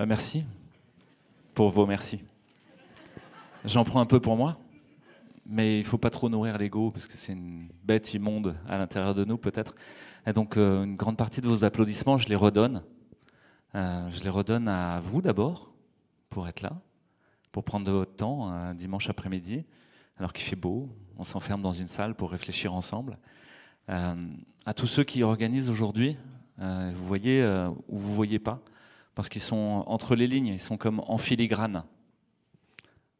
Merci pour vos merci. J'en prends un peu pour moi, mais il ne faut pas trop nourrir l'ego, parce que c'est une bête immonde à l'intérieur de nous, peut-être. Et donc, une grande partie de vos applaudissements, je les redonne. Je les redonne à vous, d'abord, pour être là, pour prendre de votre temps, un dimanche après-midi, alors qu'il fait beau. On s'enferme dans une salle pour réfléchir ensemble. À tous ceux qui organisent aujourd'hui, vous voyez ou vous ne voyez pas, parce qu'ils sont entre les lignes, ils sont comme en filigrane.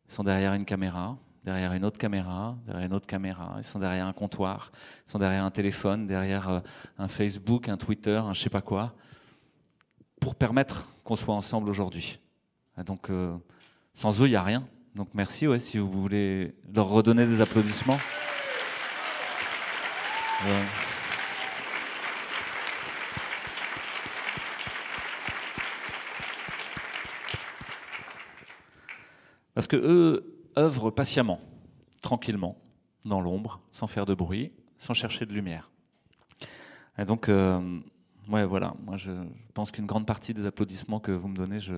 Ils sont derrière une caméra, derrière une autre caméra, derrière une autre caméra, ils sont derrière un comptoir, ils sont derrière un téléphone, derrière un Facebook, un Twitter, un je sais pas quoi, pour permettre qu'on soit ensemble aujourd'hui. Donc, sans eux, il n'y a rien. Donc merci, ouais, si vous voulez leur redonner des applaudissements. Parce que eux œuvrent patiemment, tranquillement, dans l'ombre, sans faire de bruit, sans chercher de lumière. Et donc, ouais, voilà, moi je pense qu'une grande partie des applaudissements que vous me donnez, je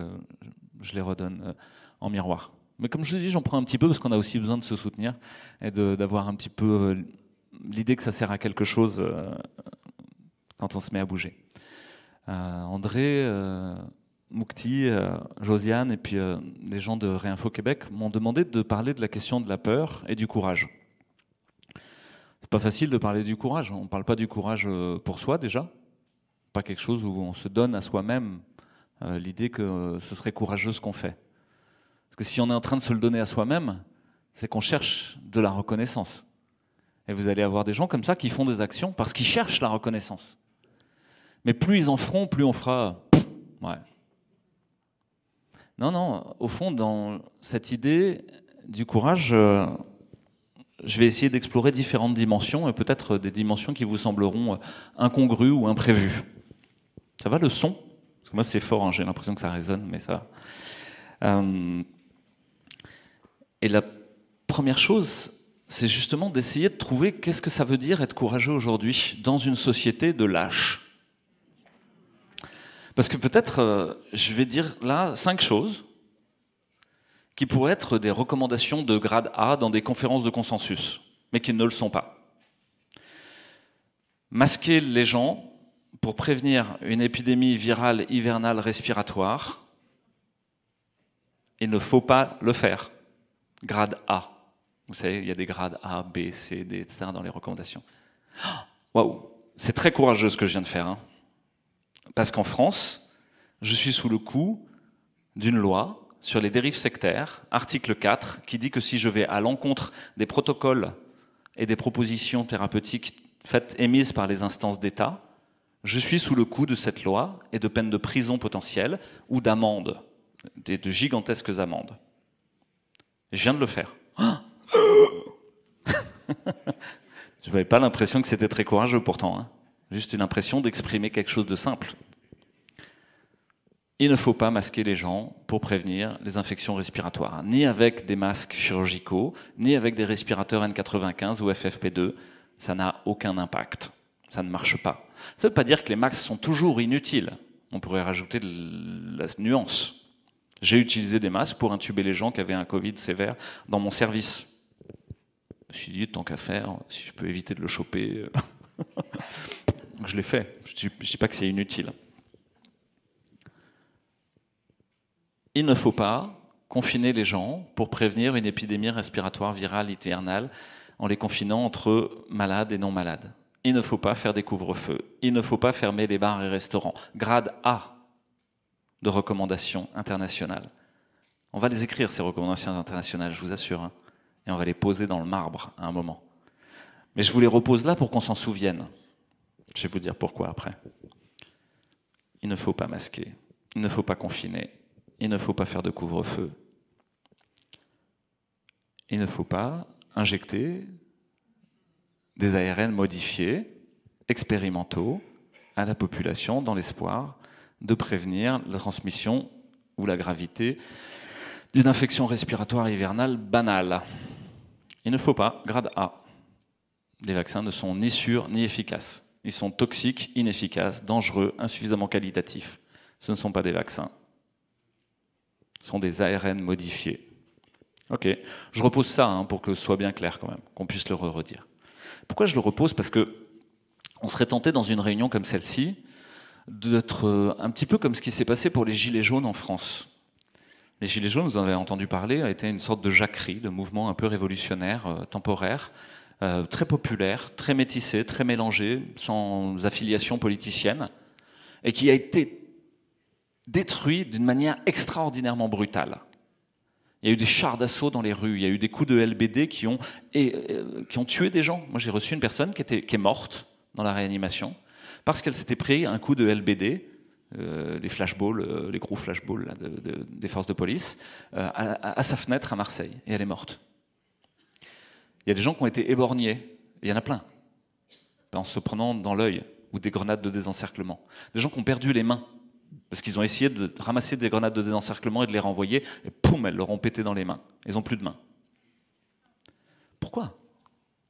les redonne en miroir. Mais comme je vous dis, j'en prends un petit peu parce qu'on a aussi besoin de se soutenir et d'avoir un petit peu l'idée que ça sert à quelque chose quand on se met à bouger. André, Moukti, Josiane et puis les gens de Réinfo Québec m'ont demandé de parler de la question de la peur et du courage. C'est pas facile de parler du courage. On ne parle pas du courage pour soi déjà. Pas quelque chose où on se donne à soi-même l'idée que ce serait courageux ce qu'on fait. Parce que si on est en train de se le donner à soi-même, c'est qu'on cherche de la reconnaissance. Et vous allez avoir des gens comme ça qui font des actions parce qu'ils cherchent la reconnaissance. Mais plus ils en feront, plus on fera... Ouais. Non, au fond, dans cette idée du courage, je vais essayer d'explorer différentes dimensions, et peut-être des dimensions qui vous sembleront incongrues ou imprévues. Ça va le son? Parce que moi c'est fort, hein, j'ai l'impression que ça résonne, mais ça... Et la première chose, c'est justement d'essayer de trouver qu'est-ce que ça veut dire être courageux aujourd'hui dans une société de lâches. Parce que peut-être, je vais dire là 5 choses qui pourraient être des recommandations de grade A dans des conférences de consensus, mais qui ne le sont pas. Masquer les gens pour prévenir une épidémie virale hivernale respiratoire, il ne faut pas le faire. Grade A. Vous savez, il y a des grades A, B, C, D, etc. dans les recommandations. Waouh, c'est très courageux ce que je viens de faire. Hein. Parce qu'en France, je suis sous le coup d'une loi sur les dérives sectaires, article 4, qui dit que si je vais à l'encontre des protocoles et des propositions thérapeutiques émises par les instances d'État, je suis sous le coup de cette loi et de peines de prison potentielles ou d'amendes, de gigantesques amendes. Je viens de le faire. Je n'avais pas l'impression que c'était très courageux pourtant. Hein. Juste une impression d'exprimer quelque chose de simple. Il ne faut pas masquer les gens pour prévenir les infections respiratoires, ni avec des masques chirurgicaux, ni avec des respirateurs N95 ou FFP2. Ça n'a aucun impact. Ça ne marche pas. Ça ne veut pas dire que les masques sont toujours inutiles. On pourrait rajouter de la nuance. J'ai utilisé des masques pour intuber les gens qui avaient un Covid sévère dans mon service. Je me suis dit, tant qu'à faire, si je peux éviter de le choper, je l'ai fait. Je ne dis pas que c'est inutile. Il ne faut pas confiner les gens pour prévenir une épidémie respiratoire virale hivernale en les confinant entre malades et non malades. Il ne faut pas faire des couvre-feux. Il ne faut pas fermer les bars et restaurants. Grade A de recommandations internationales. On va les écrire, ces recommandations internationales, je vous assure. Hein, et on va les poser dans le marbre à un moment. Mais je vous les repose là pour qu'on s'en souvienne. Je vais vous dire pourquoi après. Il ne faut pas masquer. Il ne faut pas confiner. Il ne faut pas faire de couvre-feu. Il ne faut pas injecter des ARN modifiés, expérimentaux, à la population dans l'espoir de prévenir la transmission ou la gravité d'une infection respiratoire hivernale banale. Il ne faut pas, grade A. Les vaccins ne sont ni sûrs ni efficaces. Ils sont toxiques, inefficaces, dangereux, insuffisamment qualitatifs. Ce ne sont pas des vaccins. sont des ARN modifiés. Ok, je repose ça pour que ce soit bien clair quand même, qu'on puisse le redire. Pourquoi je le repose? Parce que on serait tenté dans une réunion comme celle-ci d'être un petit peu comme ce qui s'est passé pour les Gilets jaunes en France. Les Gilets jaunes, vous en avez entendu parler, a été une sorte de jacquerie, de mouvement un peu révolutionnaire, temporaire, très populaire, très métissé, très mélangé, sans affiliation politicienne, et qui a été détruit d'une manière extraordinairement brutale. Il y a eu des chars d'assaut dans les rues, il y a eu des coups de LBD qui ont tué des gens. Moi, j'ai reçu une personne qui est morte dans la réanimation parce qu'elle s'était pris un coup de LBD, les flashballs, les gros flashballs là, des forces de police, à sa fenêtre à Marseille, et elle est morte. Il y a des gens qui ont été éborgnés, il y en a plein, en se prenant dans l'œil, ou des grenades de désencerclement. Des gens qui ont perdu les mains, parce qu'ils ont essayé de ramasser des grenades de désencerclement et de les renvoyer, et poum, elles leur ont pété dans les mains. Ils n'ont plus de mains. Pourquoi?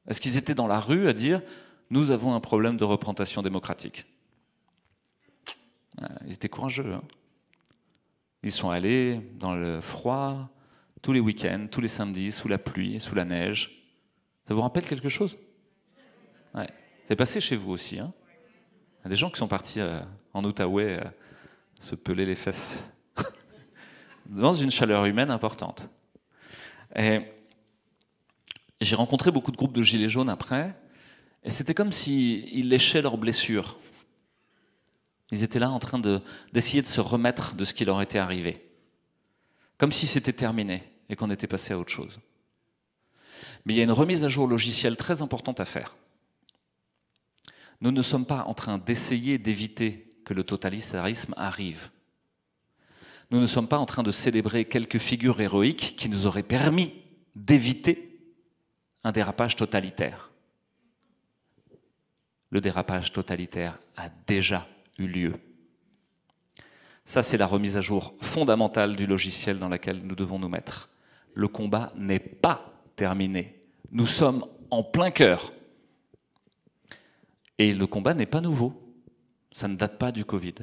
Est-ce qu'ils étaient dans la rue à dire « Nous avons un problème de représentation démocratique ». Ils étaient courageux. Hein. Ils sont allés dans le froid, tous les week-ends, tous les samedis, sous la pluie, sous la neige. Ça vous rappelle quelque chose? Ouais. C'est passé chez vous aussi. Hein. Il y a des gens qui sont partis en Outaouais se peler les fesses dans une chaleur humaine importante. Et j'ai rencontré beaucoup de groupes de gilets jaunes après, et c'était comme s'ils léchaient leurs blessures. Ils étaient là en train d'essayer de se remettre de ce qui leur était arrivé. Comme si c'était terminé et qu'on était passé à autre chose. Mais il y a une remise à jour logicielle très importante à faire. Nous ne sommes pas en train d'essayer d'éviter que le totalitarisme arrive. Nous ne sommes pas en train de célébrer quelques figures héroïques qui nous auraient permis d'éviter un dérapage totalitaire. Le dérapage totalitaire a déjà eu lieu. Ça, c'est la remise à jour fondamentale du logiciel dans laquelle nous devons nous mettre. Le combat n'est pas terminé. Nous sommes en plein cœur. Et le combat n'est pas nouveau. Ça ne date pas du Covid.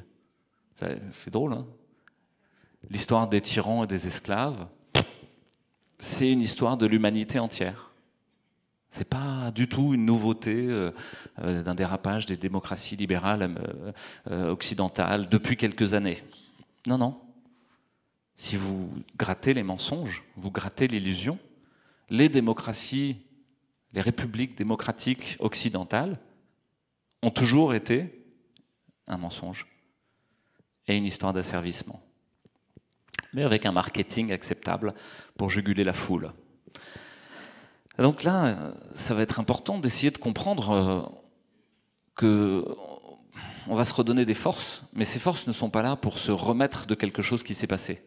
C'est drôle, hein? L'histoire des tyrans et des esclaves, c'est une histoire de l'humanité entière. C'est pas du tout une nouveauté d'un dérapage des démocraties libérales occidentales depuis quelques années. Non, non. Si vous grattez les mensonges, vous grattez l'illusion, les démocraties, les républiques démocratiques occidentales ont toujours été un mensonge et une histoire d'asservissement, mais avec un marketing acceptable pour juguler la foule. Donc là, ça va être important d'essayer de comprendre que on va se redonner des forces, mais ces forces ne sont pas là pour se remettre de quelque chose qui s'est passé.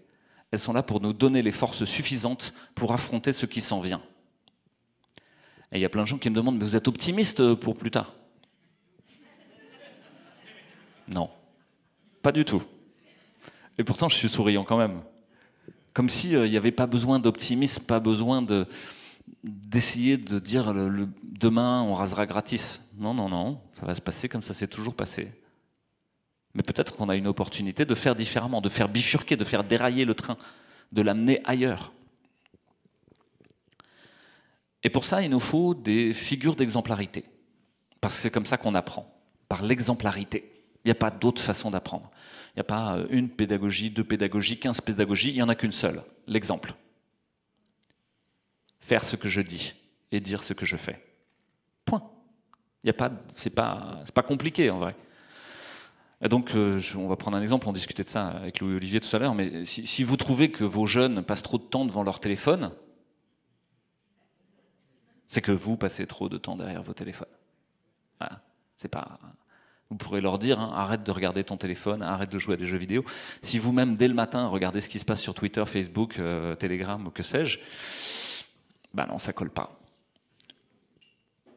Elles sont là pour nous donner les forces suffisantes pour affronter ce qui s'en vient. Et il y a plein de gens qui me demandent, mais vous êtes optimiste pour plus tard? Non, pas du tout. Et pourtant, je suis souriant quand même. Comme s'il n'y avait pas besoin d'optimisme, pas besoin d'essayer de dire demain on rasera gratis. Non, non, non, ça va se passer comme ça s'est toujours passé. Mais peut-être qu'on a une opportunité de faire différemment, de faire bifurquer, de faire dérailler le train, de l'amener ailleurs. Et pour ça, il nous faut des figures d'exemplarité. Parce que c'est comme ça qu'on apprend, par l'exemplarité. Il n'y a pas d'autre façon d'apprendre. Il n'y a pas une pédagogie, 2 pédagogies, 15 pédagogies, il n'y en a qu'une seule, l'exemple. Faire ce que je dis et dire ce que je fais. Point. C'est pas compliqué en vrai. Et donc, on va prendre un exemple, on discutait de ça avec Louis-Olivier tout à l'heure, mais si vous trouvez que vos jeunes passent trop de temps devant leur téléphone, c'est que vous passez trop de temps derrière vos téléphones. Voilà. C'est pas... Vous pourrez leur dire, hein, arrête de regarder ton téléphone, arrête de jouer à des jeux vidéo. Si vous-même, dès le matin, regardez ce qui se passe sur Twitter, Facebook, Telegram ou que sais-je, ben non, ça colle pas.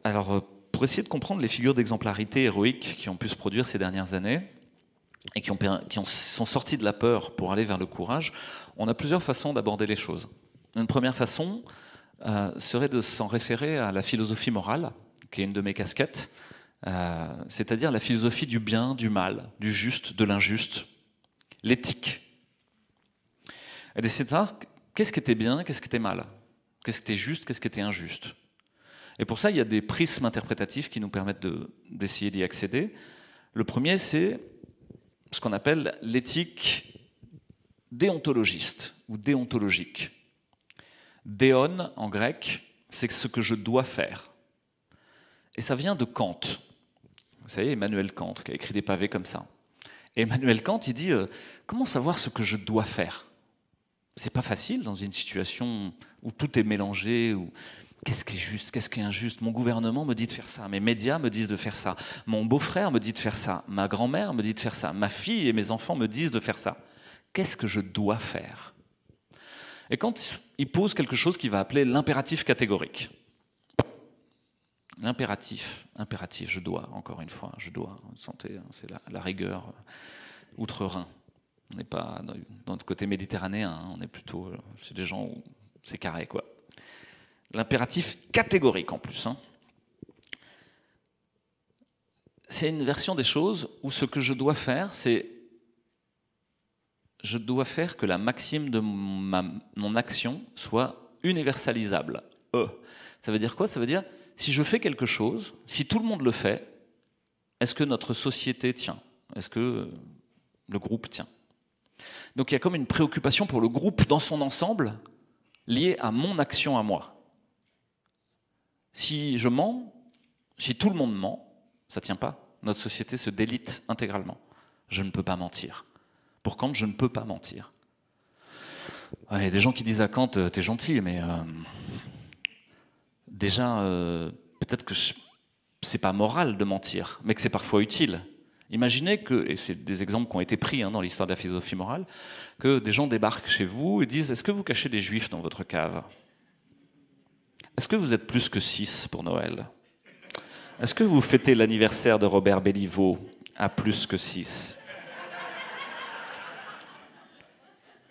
Alors, pour essayer de comprendre les figures d'exemplarité héroïque qui ont pu se produire ces dernières années et qui sont sorties de la peur pour aller vers le courage, on a plusieurs façons d'aborder les choses. Une première façon serait de s'en référer à la philosophie morale, qui est une de mes casquettes, c'est-à-dire la philosophie du bien, du mal, du juste, de l'injuste, l'éthique. et d'essayer de savoir qu'est-ce qui était bien, qu'est-ce qui était mal, qu'est-ce qui était juste, qu'est-ce qui était injuste. Et pour ça, il y a des prismes interprétatifs qui nous permettent d'essayer d'y accéder. Le premier, c'est ce qu'on appelle l'éthique déontologiste ou déontologique. Déon, en grec, c'est ce que je dois faire. Et ça vient de Kant. Vous savez, Emmanuel Kant, qui a écrit des pavés comme ça. Et Emmanuel Kant, il dit comment savoir ce que je dois faire? C'est pas facile dans une situation où tout est mélangé, où qu'est-ce qui est juste, qu'est-ce qui est injuste? Mon gouvernement me dit de faire ça, mes médias me disent de faire ça, mon beau-frère me dit de faire ça, ma grand-mère me dit de faire ça, ma fille et mes enfants me disent de faire ça. Qu'est-ce que je dois faire? Et quand il pose quelque chose qu'il va appeler l'impératif catégorique. L'impératif, je dois, encore une fois, je dois. Vous sentez, c'est la rigueur outre-Rhin. On n'est pas dans notre côté méditerranéen, hein, on est plutôt chez des gens où c'est carré, quoi. L'impératif catégorique en plus. Hein. C'est une version des choses où ce que je dois faire, c'est je dois faire que la maxime de mon action soit universalisable. Ça veut dire quoi? Ça veut dire, si je fais quelque chose, si tout le monde le fait, est-ce que notre société tient? Est-ce que le groupe tient? Donc il y a comme une préoccupation pour le groupe dans son ensemble, liée à mon action à moi. Si je mens, si tout le monde ment, ça ne tient pas. Notre société se délite intégralement. Je ne peux pas mentir. Pour Kant, je ne peux pas mentir. Il y a des gens qui disent à Kant, t'es gentil, mais déjà, peut-être que c'est pas moral de mentir, mais que c'est parfois utile. Imaginez que, et c'est des exemples qui ont été pris dans l'histoire de la philosophie morale, que des gens débarquent chez vous et disent, est-ce que vous cachez des juifs dans votre cave? Est-ce que vous êtes plus que 6 pour Noël? Est-ce que vous fêtez l'anniversaire de Robert Béliveau à plus que 6?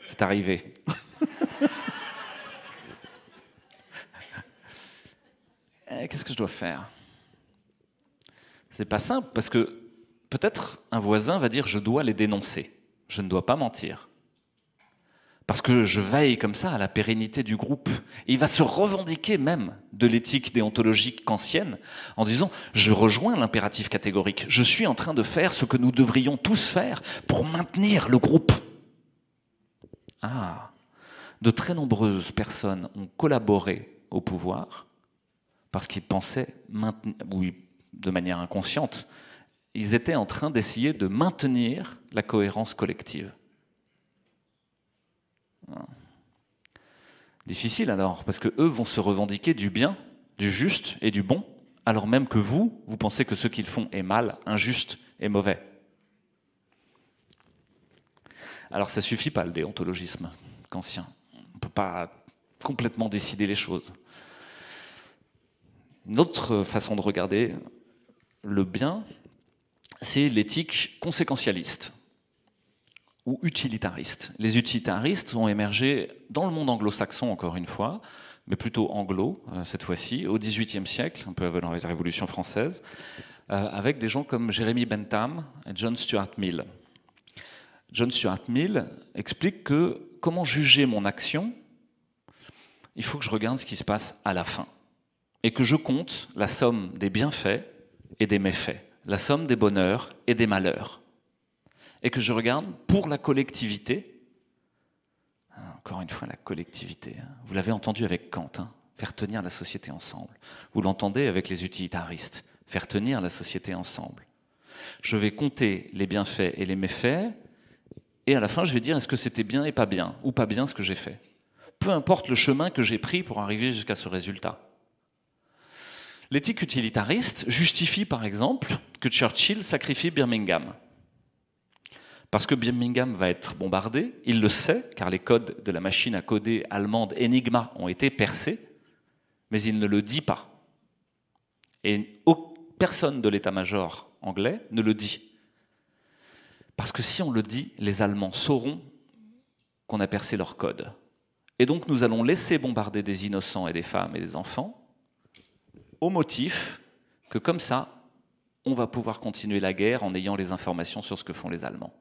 C'est arrivé. Qu'est-ce que je dois faire? C'est pas simple, parce que peut-être un voisin va dire je dois les dénoncer. Je ne dois pas mentir. Parce que je veille comme ça à la pérennité du groupe. Et il va se revendiquer même de l'éthique déontologique kantienne en disant je rejoins l'impératif catégorique. Je suis en train de faire ce que nous devrions tous faire pour maintenir le groupe. De très nombreuses personnes ont collaboré au pouvoir parce qu'ils pensaient maintenir, oui, de manière inconsciente, ils étaient en train d'essayer de maintenir la cohérence collective. Difficile alors, parce que eux vont se revendiquer du bien, du juste et du bon, alors même que vous pensez que ce qu'ils font est mal, injuste et mauvais. Alors ça suffit pas le déontologisme kantien. On ne peut pas complètement décider les choses. Une autre façon de regarder le bien, c'est l'éthique conséquentialiste ou utilitariste. Les utilitaristes ont émergé dans le monde anglo-saxon, encore une fois, mais plutôt anglo, cette fois-ci, au XVIIIe siècle, un peu avant la Révolution française, avec des gens comme Jeremy Bentham et John Stuart Mill. John Stuart Mill explique que comment juger mon action, il faut que je regarde ce qui se passe à la fin. Et que je compte la somme des bienfaits et des méfaits, la somme des bonheurs et des malheurs. Et que je regarde pour la collectivité, encore une fois la collectivité, vous l'avez entendu avec Kant, faire tenir la société ensemble. Vous l'entendez avec les utilitaristes, faire tenir la société ensemble. Je vais compter les bienfaits et les méfaits, et à la fin, je vais dire est-ce que c'était bien et pas bien, ou pas bien ce que j'ai fait. Peu importe le chemin que j'ai pris pour arriver jusqu'à ce résultat. L'éthique utilitariste justifie par exemple que Churchill sacrifie Birmingham. Parce que Birmingham va être bombardé, il le sait, car les codes de la machine à coder allemande Enigma ont été percés, mais il ne le dit pas. Et personne de l'état-major anglais ne le dit. Parce que si on le dit, les Allemands sauront qu'on a percé leur code. Et donc nous allons laisser bombarder des innocents et des femmes et des enfants au motif que comme ça, on va pouvoir continuer la guerre en ayant les informations sur ce que font les Allemands.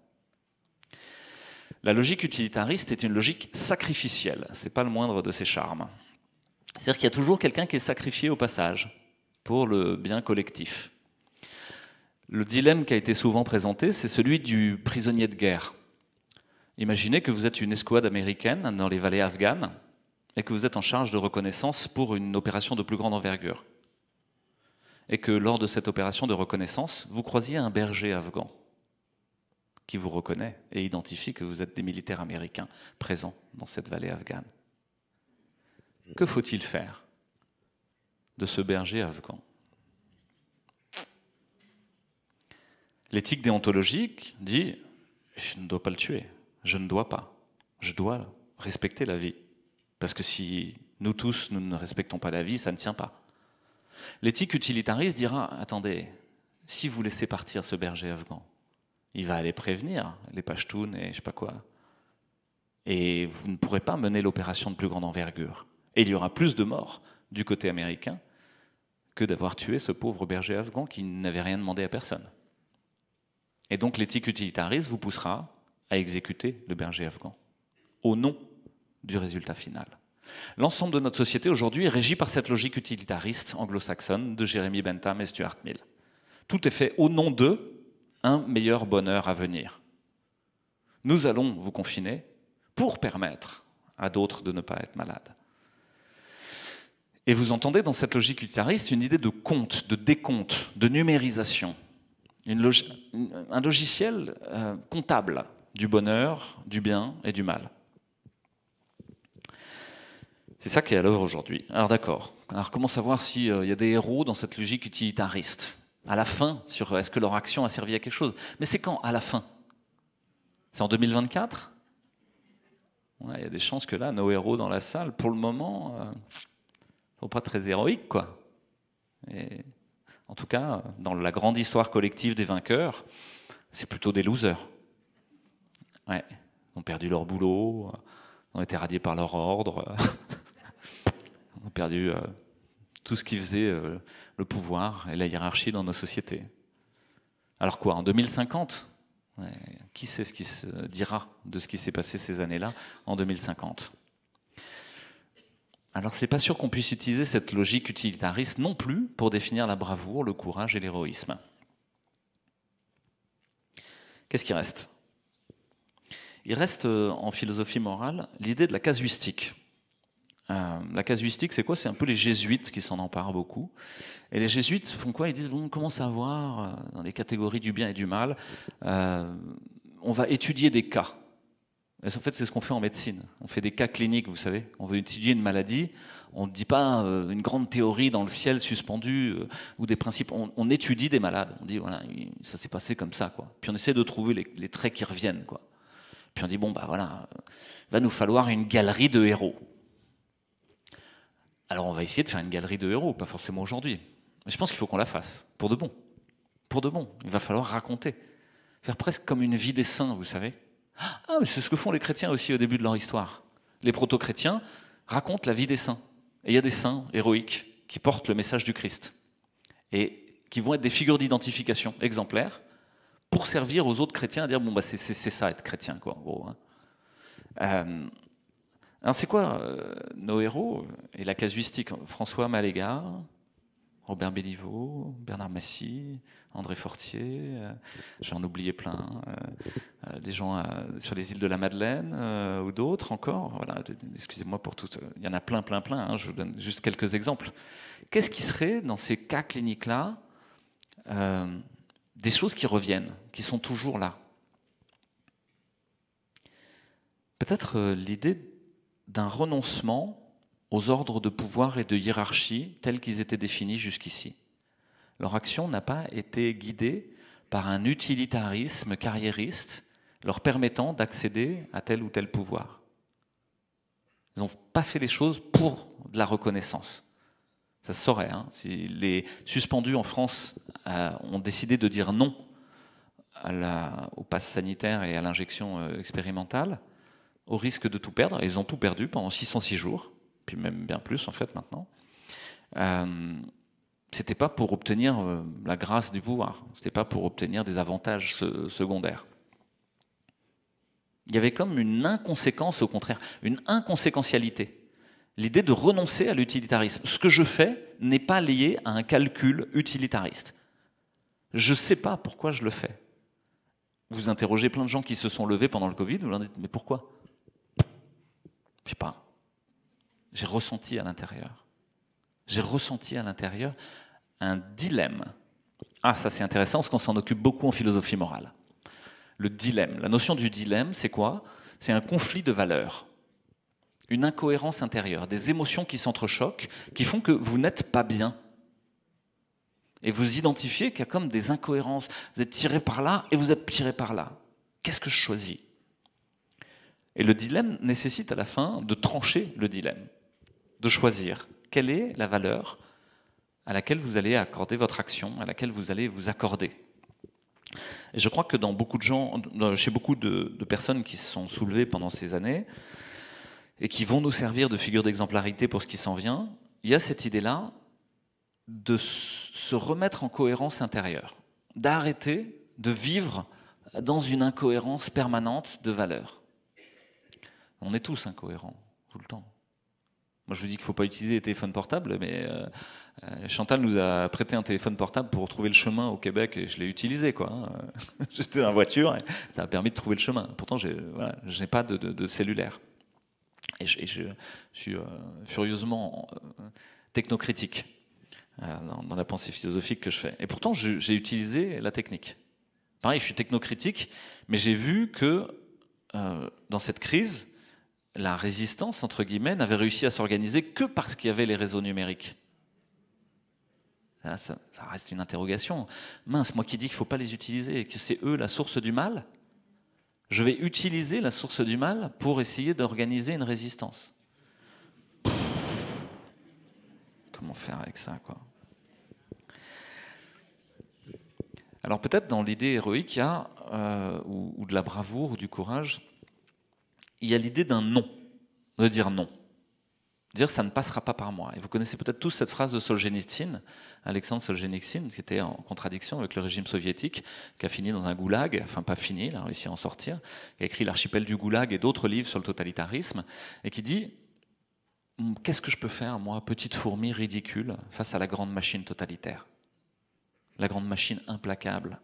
La logique utilitariste est une logique sacrificielle, ce n'est pas le moindre de ses charmes. C'est-à-dire qu'il y a toujours quelqu'un qui est sacrifié au passage pour le bien collectif. Le dilemme qui a été souvent présenté, c'est celui du prisonnier de guerre. Imaginez que vous êtes une escouade américaine dans les vallées afghanes et que vous êtes en charge de reconnaissance pour une opération de plus grande envergure. Et que lors de cette opération de reconnaissance, vous croisiez un berger afghan qui vous reconnaît et identifie que vous êtes des militaires américains présents dans cette vallée afghane. Que faut-il faire de ce berger afghan? L'éthique déontologique dit « je ne dois pas le tuer, je ne dois pas, je dois respecter la vie. Parce que si nous tous, nous ne respectons pas la vie, ça ne tient pas. » L'éthique utilitariste dira « attendez, si vous laissez partir ce berger afghan, il va aller prévenir les Pashtuns et je ne sais pas quoi. Et vous ne pourrez pas mener l'opération de plus grande envergure. Et il y aura plus de morts du côté américain que d'avoir tué ce pauvre berger afghan qui n'avait rien demandé à personne. » Et donc l'éthique utilitariste vous poussera à exécuter le berger afghan, au nom du résultat final. L'ensemble de notre société aujourd'hui est régi par cette logique utilitariste anglo-saxonne de Jeremy Bentham et Stuart Mill. Tout est fait au nom d'eux, un meilleur bonheur à venir. Nous allons vous confiner pour permettre à d'autres de ne pas être malades. Et vous entendez dans cette logique utilitariste une idée de compte, de décompte, de numérisation. Un logiciel comptable du bonheur, du bien et du mal. C'est ça qui est à l'œuvre aujourd'hui. Alors d'accord. Alors comment savoir s'il y a des héros dans cette logique utilitariste? À la fin, sur est-ce que leur action a servi à quelque chose? Mais c'est quand, à la fin? C'est en 2024? Ouais, il y a des chances que là, nos héros dans la salle, pour le moment, ne sont pas très héroïques, quoi. Et en tout cas, dans la grande histoire collective des vainqueurs, c'est plutôt des losers. Ouais, ils ont perdu leur boulot, ils ont été radiés par leur ordre, ils ont perdu tout ce qui faisait le pouvoir et la hiérarchie dans nos sociétés. Alors quoi, en 2050 ? Ouais, qui sait ce qui se dira de ce qui s'est passé ces années-là en 2050 ? Alors c'est pas sûr qu'on puisse utiliser cette logique utilitariste non plus pour définir la bravoure, le courage et l'héroïsme. Qu'est-ce qui reste ? Il reste en philosophie morale l'idée de la casuistique. La casuistique, c'est quoi? C'est un peu les jésuites qui s'en emparent beaucoup. Et les jésuites font quoi? Ils disent, bon, comment savoir dans les catégories du bien et du mal, on va étudier des cas. Et en fait, c'est ce qu'on fait en médecine. On fait des cas cliniques, vous savez. On veut étudier une maladie. On ne dit pas une grande théorie dans le ciel suspendue ou des principes. On étudie des malades. On dit, voilà, ça s'est passé comme ça, quoi. Puis on essaie de trouver les traits qui reviennent, quoi. Puis on dit, bon, bah voilà, va nous falloir une galerie de héros. Alors on va essayer de faire une galerie de héros, pas forcément aujourd'hui. Mais je pense qu'il faut qu'on la fasse, pour de bon. Pour de bon. Il va falloir raconter. Faire presque comme une vie des saints, vous savez. Ah, mais c'est ce que font les chrétiens aussi au début de leur histoire. Les proto-chrétiens racontent la vie des saints. Et il y a des saints héroïques qui portent le message du Christ. Et qui vont être des figures d'identification exemplaires pour servir aux autres chrétiens à dire, bon, bah, c'est ça être chrétien, quoi, en gros. Hein. Alors c'est quoi nos héros et la casuistique? François Maléga, Robert Béliveau, Bernard Massy, André Fortier, j'en oubliais plein, des gens sur les îles de la Madeleine ou d'autres encore. Voilà, excusez-moi pour tout. Il y en a plein, hein, je vous donne juste quelques exemples. Qu'est-ce qui serait dans ces cas cliniques-là des choses qui reviennent, qui sont toujours là? Peut-être l'idée d'un renoncement aux ordres de pouvoir et de hiérarchie tels qu'ils étaient définis jusqu'ici. Leur action n'a pas été guidée par un utilitarisme carriériste leur permettant d'accéder à tel ou tel pouvoir. Ils n'ont pas fait les choses pour de la reconnaissance. Ça se saurait. Hein. Si les suspendus en France ont décidé de dire non au pass sanitaire et à l'injection expérimentale, au risque de tout perdre, et ils ont tout perdu pendant 606 jours, puis même bien plus en fait maintenant, c'était pas pour obtenir la grâce du pouvoir, c'était pas pour obtenir des avantages secondaires. Il y avait comme une inconséquence, au contraire, une inconséquentialité. L'idée de renoncer à l'utilitarisme. Ce que je fais n'est pas lié à un calcul utilitariste. Je ne sais pas pourquoi je le fais. Vous interrogez plein de gens qui se sont levés pendant le Covid, vous leur dites, mais pourquoi? Je ne sais pas. J'ai ressenti à l'intérieur. J'ai ressenti à l'intérieur un dilemme. Ah, ça c'est intéressant parce qu'on s'en occupe beaucoup en philosophie morale. Le dilemme. La notion du dilemme, c'est quoi? C'est un conflit de valeurs. Une incohérence intérieure, des émotions qui s'entrechoquent, qui font que vous n'êtes pas bien. Et vous identifiez qu'il y a comme des incohérences. Vous êtes tiré par là et vous êtes tiré par là. Qu'est-ce que je choisis? Et le dilemme nécessite à la fin de trancher le dilemme, de choisir quelle est la valeur à laquelle vous allez accorder votre action, à laquelle vous allez vous accorder. Et je crois que dans beaucoup de gens, chez beaucoup de personnes qui se sont soulevées pendant ces années et qui vont nous servir de figure d'exemplarité pour ce qui s'en vient, il y a cette idée-là de se remettre en cohérence intérieure, d'arrêter de vivre dans une incohérence permanente de valeurs. On est tous incohérents, tout le temps. Moi, je vous dis qu'il ne faut pas utiliser les téléphones portables, mais Chantal nous a prêté un téléphone portable pour trouver le chemin au Québec et je l'ai utilisé, quoi. J'étais dans la voiture et ça a permis de trouver le chemin. Pourtant, je n'ai pas de cellulaire. Et je suis furieusement technocritique dans la pensée philosophique que je fais. Et pourtant, j'ai utilisé la technique. Pareil, je suis technocritique, mais j'ai vu que dans cette crise, la résistance, entre guillemets, n'avait réussi à s'organiser que parce qu'il y avait les réseaux numériques. Là, ça reste une interrogation. Mince, moi qui dis qu'il ne faut pas les utiliser et que c'est eux la source du mal, je vais utiliser la source du mal pour essayer d'organiser une résistance. Comment faire avec ça, quoi? Alors peut-être dans l'idée héroïque, il y a, ou de la bravoure, ou du courage, il y a l'idée d'un non, de dire non. Dire ça ne passera pas par moi. Et vous connaissez peut-être tous cette phrase de Solzhenitsyn, Alexandre Solzhenitsyn, qui était en contradiction avec le régime soviétique, qui a fini dans un goulag, enfin pas fini, il a réussi à en sortir, qui a écrit L'archipel du goulag et d'autres livres sur le totalitarisme, et qui dit « Qu'est-ce que je peux faire, moi, petite fourmi ridicule, face à la grande machine totalitaire? La grande machine implacable. »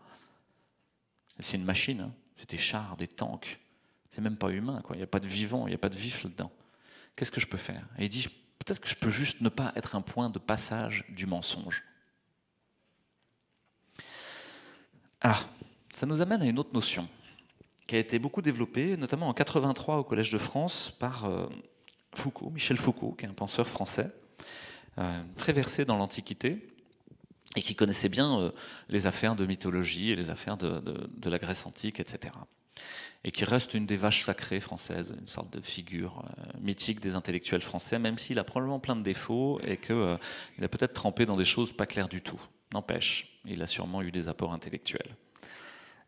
C'est une machine, hein. C'est des chars, des tanks. C'est même pas humain, quoi. Il n'y a pas de vivant, il n'y a pas de vif là-dedans. Qu'est-ce que je peux faire? Et il dit, peut-être que je peux juste ne pas être un point de passage du mensonge. Ah, ça nous amène à une autre notion qui a été beaucoup développée, notamment en 83 au Collège de France par Foucault, Michel Foucault, qui est un penseur français, très versé dans l'Antiquité et qui connaissait bien les affaires de mythologie et les affaires de la Grèce antique, etc. Et qui reste une des vaches sacrées françaises, une sorte de figure mythique des intellectuels français, même s'il a probablement plein de défauts et qu'il a peut-être trempé dans des choses pas claires du tout. N'empêche, il a sûrement eu des apports intellectuels.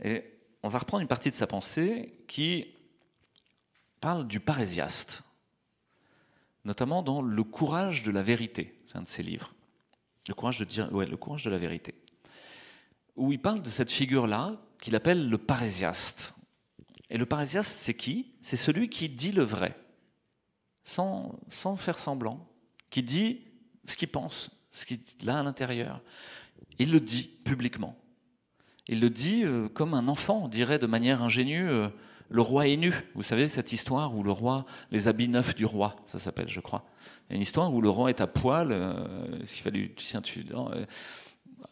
Et on va reprendre une partie de sa pensée qui parle du parésiaste, notamment dans Le courage de la vérité, c'est un de ses livres. Le courage de la vérité. Où il parle de cette figure-là qu'il appelle le parésiaste. Et le parésiaste, c'est qui? C'est celui qui dit le vrai, sans faire semblant, qui dit ce qu'il pense, ce qu'il a à l'intérieur. Il le dit publiquement. Il le dit comme un enfant dirait de manière ingénue, le roi est nu. Vous savez, cette histoire où le roi, les habits neufs du roi, ça s'appelle, je crois. Il y a une histoire où le roi est à poil, s'il fallait,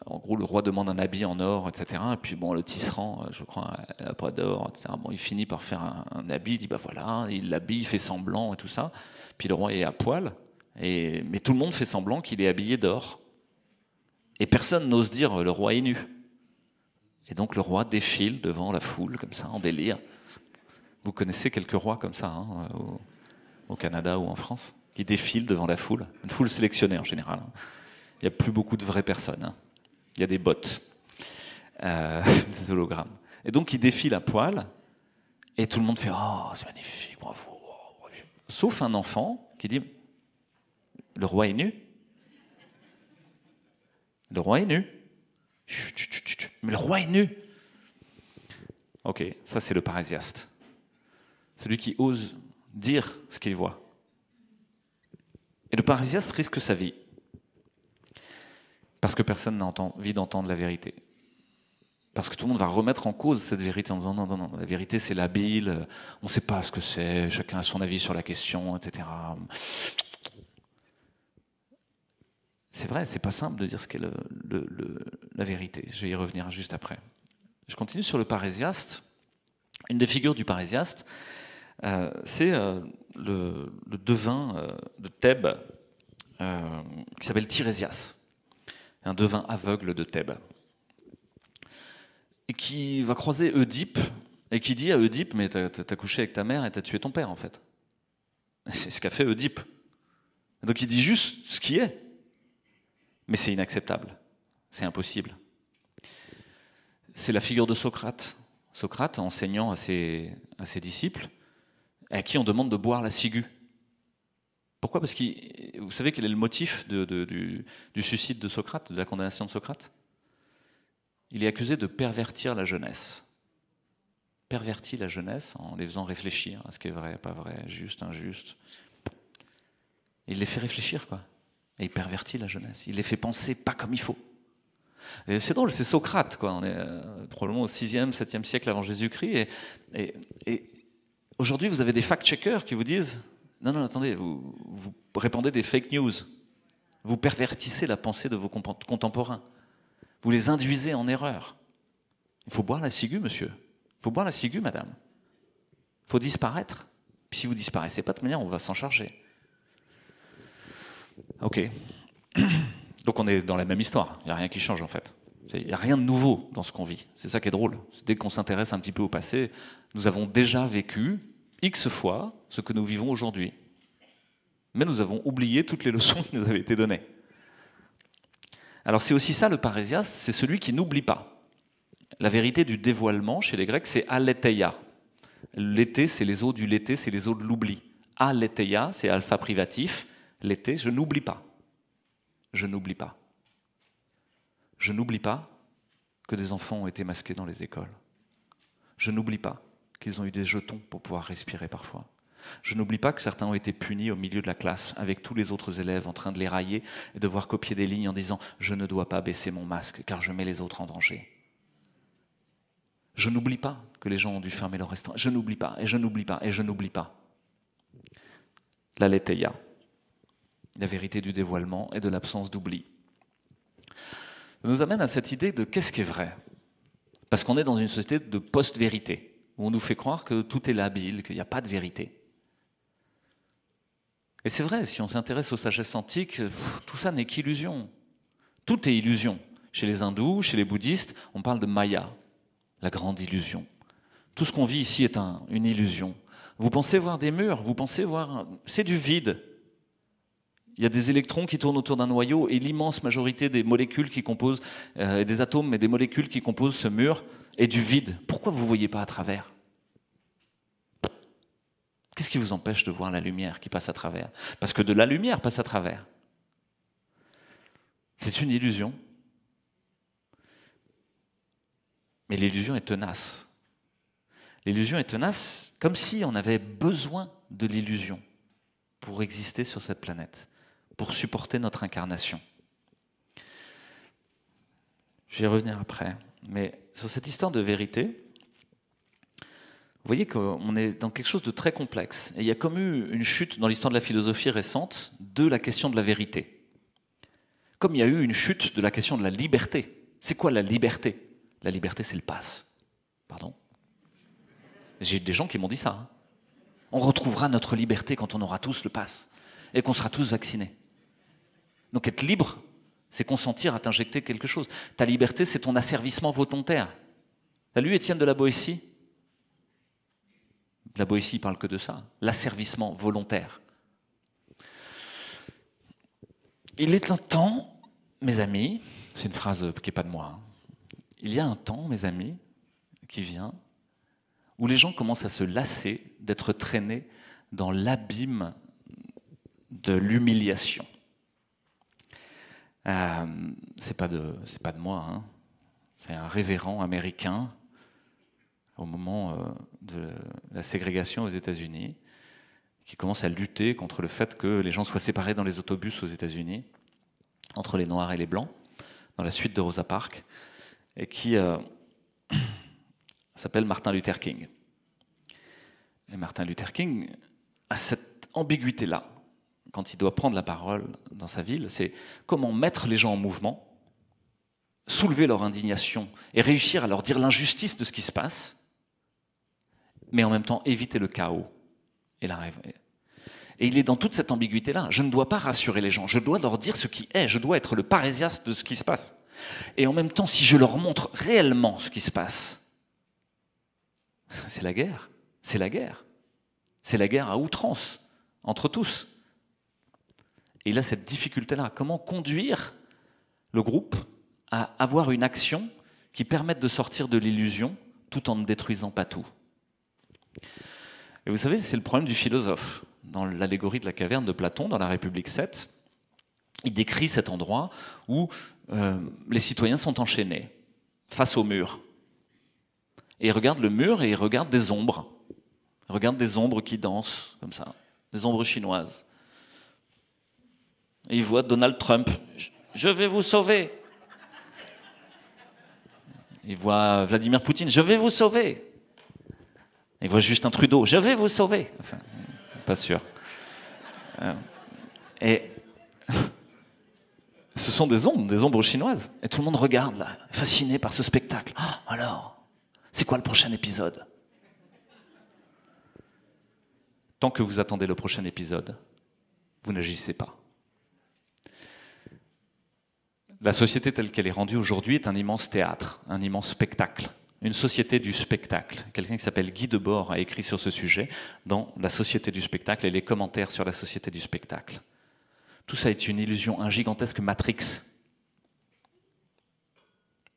en gros, le roi demande un habit en or, etc. Et puis bon, le tisserand, je crois, n'a pas d'or, etc. Bon, il finit par faire un habit, il dit bah voilà, il l'habille, il fait semblant et tout ça. Puis le roi est à poil, mais tout le monde fait semblant qu'il est habillé d'or. Et personne n'ose dire le roi est nu. Et donc le roi défile devant la foule, comme ça, en délire. Vous connaissez quelques rois comme ça, hein, au Canada ou en France, qui défilent devant la foule. Une foule sélectionnée en général. Il n'y a plus beaucoup de vraies personnes. Hein. Il y a des bots, des hologrammes. Et donc il défile à poil, et tout le monde fait « Oh, c'est magnifique, bravo !» Sauf un enfant qui dit « Le roi est nu !» Le roi est nu. Chut, chut, chut, chut. Mais le roi est nu. Ok, ça c'est le parésiaste. celui qui ose dire ce qu'il voit. Et le parrhésiaste risque sa vie, parce que personne n'a envie d'entendre la vérité. Parce que tout le monde va remettre en cause cette vérité en disant non, non, non, la vérité c'est labile, on ne sait pas ce que c'est, chacun a son avis sur la question, etc. C'est vrai, c'est pas simple de dire ce qu'est la vérité. Je vais y revenir juste après. Je continue sur le parrhésiaste. Une des figures du parrhésiaste, c'est le devin de Thèbes qui s'appelle Tirésias, un devin aveugle de Thèbes, et qui va croiser Oedipe et qui dit à Oedipe, mais t'as couché avec ta mère et t'as tué ton père en fait. C'est ce qu'a fait Oedipe. Donc il dit juste ce qui est, mais c'est inacceptable, c'est impossible. C'est la figure de Socrate. Socrate enseignant à ses disciples, à qui on demande de boire la ciguë. Pourquoi? Parce que vous savez quel est le motif du suicide de Socrate, de la condamnation de Socrate? Il est accusé de pervertir la jeunesse. Pervertit la jeunesse en les faisant réfléchir à ce qui est vrai, pas vrai, juste, injuste. Il les fait réfléchir, quoi. Et il pervertit la jeunesse. Il les fait penser pas comme il faut. Et c'est drôle, c'est Socrate, quoi. On est probablement au 6e, 7e siècle avant Jésus-Christ. Et aujourd'hui, vous avez des fact-checkers qui vous disent non, non, attendez, vous répandez des fake news. Vous pervertissez la pensée de vos contemporains. Vous les induisez en erreur. Il faut boire la ciguë, monsieur. Il faut boire la ciguë, madame. Il faut disparaître. Puis si vous disparaissez pas, de toute manière, on va s'en charger. Ok. Donc on est dans la même histoire. Il n'y a rien qui change, en fait. Il n'y a rien de nouveau dans ce qu'on vit. C'est ça qui est drôle. Dès qu'on s'intéresse un petit peu au passé, nous avons déjà vécu X fois ce que nous vivons aujourd'hui. Mais nous avons oublié toutes les leçons qui nous avaient été données. Alors c'est aussi ça le parrhésiaste, c'est celui qui n'oublie pas. La vérité du dévoilement chez les Grecs, c'est aletheia. L'été, c'est les eaux du l'été, c'est les eaux de l'oubli. Aletheia, c'est alpha privatif. L'été, je n'oublie pas. Je n'oublie pas. Je n'oublie pas que des enfants ont été masqués dans les écoles. Je n'oublie pas qu'ils ont eu des jetons pour pouvoir respirer parfois. Je n'oublie pas que certains ont été punis au milieu de la classe avec tous les autres élèves en train de les railler et devoir copier des lignes en disant « Je ne dois pas baisser mon masque car je mets les autres en danger ». Je n'oublie pas que les gens ont dû fermer leur restaurant. Je n'oublie pas, et je n'oublie pas, et je n'oublie pas. L'aletheia, la vérité du dévoilement et de l'absence d'oubli. Ça nous amène à cette idée de qu'est-ce qui est vrai. Parce qu'on est dans une société de post-vérité, où on nous fait croire que tout est labile, qu'il n'y a pas de vérité. Et c'est vrai, si on s'intéresse aux sagesses antiques, tout ça n'est qu'illusion. Tout est illusion. Chez les hindous, chez les bouddhistes, on parle de Maya, la grande illusion. Tout ce qu'on vit ici est une illusion. Vous pensez voir des murs, vous pensez voir... C'est du vide. Il y a des électrons qui tournent autour d'un noyau et l'immense majorité des molécules qui composent, des atomes, mais des molécules qui composent ce mur est du vide. Pourquoi vous ne voyez pas à travers ? Qu'est-ce qui vous empêche de voir la lumière qui passe à travers? Parce que de la lumière passe à travers. C'est une illusion. Mais l'illusion est tenace. L'illusion est tenace comme si on avait besoin de l'illusion pour exister sur cette planète, pour supporter notre incarnation. Je vais y revenir après. Mais sur cette histoire de vérité, vous voyez qu'on est dans quelque chose de très complexe. Et il y a comme eu une chute dans l'histoire de la philosophie récente de la question de la vérité. Comme il y a eu une chute de la question de la liberté. C'est quoi la liberté? La liberté, c'est le pass. Pardon? J'ai des gens qui m'ont dit ça. Hein. On retrouvera notre liberté quand on aura tous le pass et qu'on sera tous vaccinés. Donc être libre, c'est consentir à t'injecter quelque chose. Ta liberté, c'est ton asservissement volontaire. T'as lu Étienne de la Boétie? La Boétie parle que de ça, l'asservissement volontaire. Il est un temps, mes amis, c'est une phrase qui n'est pas de moi, hein. Il y a un temps, mes amis, qui vient, où les gens commencent à se lasser d'être traînés dans l'abîme de l'humiliation. C'est pas de moi, hein. C'est un révérend américain au moment de la ségrégation aux États-Unis, qui commence à lutter contre le fait que les gens soient séparés dans les autobus aux États-Unis, entre les Noirs et les Blancs, dans la suite de Rosa Parks, et qui s'appelle Martin Luther King. Et Martin Luther King a cette ambiguïté-là, quand il doit prendre la parole dans sa ville, c'est comment mettre les gens en mouvement, soulever leur indignation et réussir à leur dire l'injustice de ce qui se passe, mais en même temps éviter le chaos et la rêve. Et il est dans toute cette ambiguïté-là. Je ne dois pas rassurer les gens, je dois leur dire ce qui est, je dois être le parésiaste de ce qui se passe. Et en même temps, si je leur montre réellement ce qui se passe, c'est la guerre, c'est la guerre. C'est la guerre à outrance, entre tous. Et il a cette difficulté-là. Comment conduire le groupe à avoir une action qui permette de sortir de l'illusion tout en ne détruisant pas tout. Et vous savez, c'est le problème du philosophe. Dans l'allégorie de la caverne de Platon, dans la République 7, il décrit cet endroit où les citoyens sont enchaînés face au mur. Et ils regardent le mur et ils regardent des ombres. Ils regardent des ombres qui dansent, comme ça, des ombres chinoises. Et ils voient Donald Trump. « Je vais vous sauver !» Ils voient Vladimir Poutine. « Je vais vous sauver !» Ils voient Justin Trudeau. « Je vais vous sauver !» Enfin, pas sûr. Et ce sont des ombres chinoises. Et tout le monde regarde, là, fasciné par ce spectacle. Oh, alors, c'est quoi le prochain épisode? Tant que vous attendez le prochain épisode, vous n'agissez pas. La société telle qu'elle est rendue aujourd'hui est un immense théâtre, un immense spectacle, une société du spectacle. Quelqu'un qui s'appelle Guy Debord a écrit sur ce sujet dans La société du spectacle et les commentaires sur la société du spectacle. Tout ça est une illusion, un gigantesque Matrix.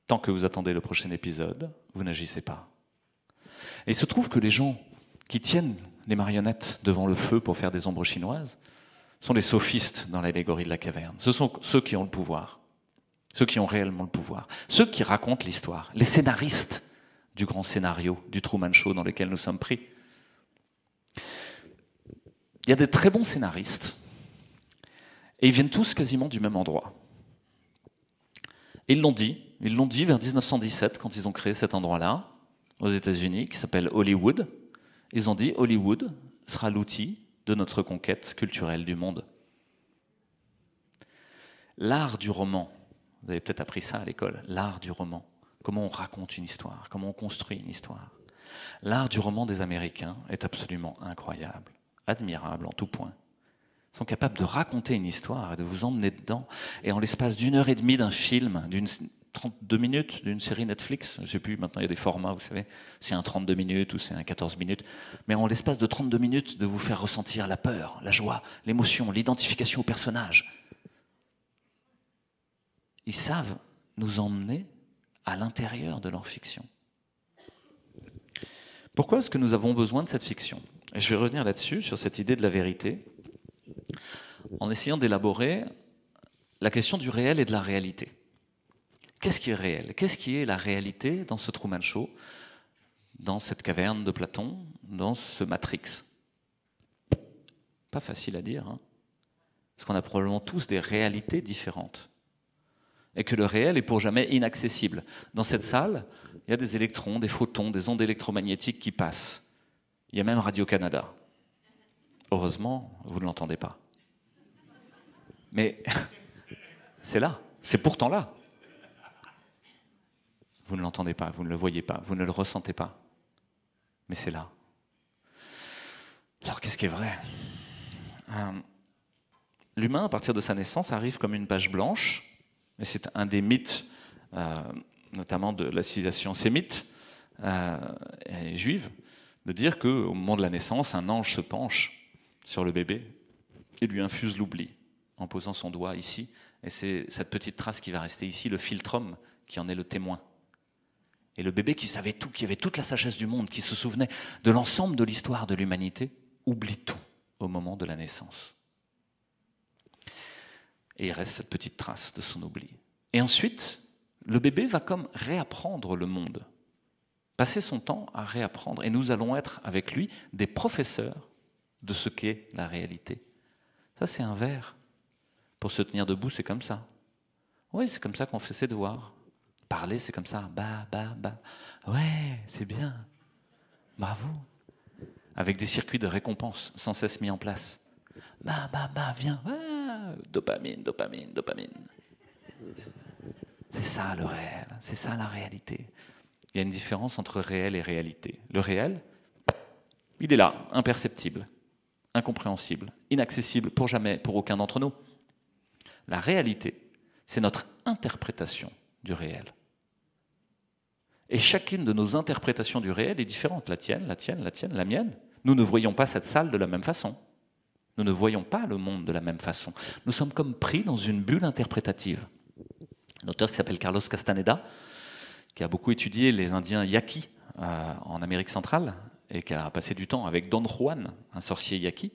Tant que vous attendez le prochain épisode, vous n'agissez pas. Et il se trouve que les gens qui tiennent les marionnettes devant le feu pour faire des ombres chinoises sont les sophistes dans l'allégorie de la caverne. Ce sont ceux qui ont le pouvoir. Ceux qui ont réellement le pouvoir, ceux qui racontent l'histoire, les scénaristes du grand scénario, du Truman Show dans lequel nous sommes pris. Il y a des très bons scénaristes, et ils viennent tous quasiment du même endroit. Et ils l'ont dit vers 1917, quand ils ont créé cet endroit-là, aux États-Unis, qui s'appelle Hollywood. Ils ont dit « Hollywood sera l'outil de notre conquête culturelle du monde ». L'art du roman, vous avez peut-être appris ça à l'école, l'art du roman. Comment on raconte une histoire, comment on construit une histoire. L'art du roman des Américains est absolument incroyable, admirable en tout point. Ils sont capables de raconter une histoire et de vous emmener dedans. Et en l'espace d'1h30 d'un film, d'une 32 minutes, d'une série Netflix, je ne sais plus, maintenant il y a des formats, vous savez, c'est un 32 minutes ou c'est un 14 minutes, mais en l'espace de 32 minutes, de vous faire ressentir la peur, la joie, l'émotion, l'identification au personnage. Ils savent nous emmener à l'intérieur de leur fiction. Pourquoi est-ce que nous avons besoin de cette fiction? Et je vais revenir là-dessus, sur cette idée de la vérité, en essayant d'élaborer la question du réel et de la réalité. Qu'est-ce qui est réel? Qu'est-ce qui est la réalité dans ce Truman Show, dans cette caverne de Platon, dans ce Matrix? Pas facile à dire, hein? Parce qu'on a probablement tous des réalités différentes. Et que le réel est pour jamais inaccessible. Dans cette salle, il y a des électrons, des photons, des ondes électromagnétiques qui passent. Il y a même Radio-Canada. Heureusement, vous ne l'entendez pas. Mais c'est là, c'est pourtant là. Vous ne l'entendez pas, vous ne le voyez pas, vous ne le ressentez pas. Mais c'est là. Alors qu'est-ce qui est vrai? L'humain, à partir de sa naissance, arrive comme une page blanche. Et c'est un des mythes, notamment de la civilisation sémite et juive, de dire qu'au moment de la naissance, un ange se penche sur le bébé et lui infuse l'oubli en posant son doigt ici. Et c'est cette petite trace qui va rester ici, le philtrum, qui en est le témoin. Et le bébé qui savait tout, qui avait toute la sagesse du monde, qui se souvenait de l'ensemble de l'histoire de l'humanité, oublie tout au moment de la naissance. Et il reste cette petite trace de son oubli. Et ensuite, le bébé va comme réapprendre le monde. Passer son temps à réapprendre. Et nous allons être avec lui des professeurs de ce qu'est la réalité. Ça, c'est un vers. Pour se tenir debout, c'est comme ça. Oui, c'est comme ça qu'on fait ses devoirs. Parler, c'est comme ça. Bah, bah, bah. Ouais, c'est bien. Bravo. Avec des circuits de récompense sans cesse mis en place. Bah, bah, bah, viens. Ah, dopamine, dopamine, dopamine. C'est ça le réel. C'est ça la réalité. Il y a une différence entre réel et réalité. Le réel, il est là, imperceptible, incompréhensible, inaccessible pour jamais, pour aucun d'entre nous. La réalité, c'est notre interprétation du réel. Et chacune de nos interprétations du réel est différente. La tienne, la tienne, la tienne, la mienne. Nous ne voyons pas cette salle de la même façon. Nous ne voyons pas le monde de la même façon. Nous sommes comme pris dans une bulle interprétative. Un auteur qui s'appelle Carlos Castaneda, qui a beaucoup étudié les Indiens Yaqui en Amérique centrale, et qui a passé du temps avec Don Juan, un sorcier Yaqui,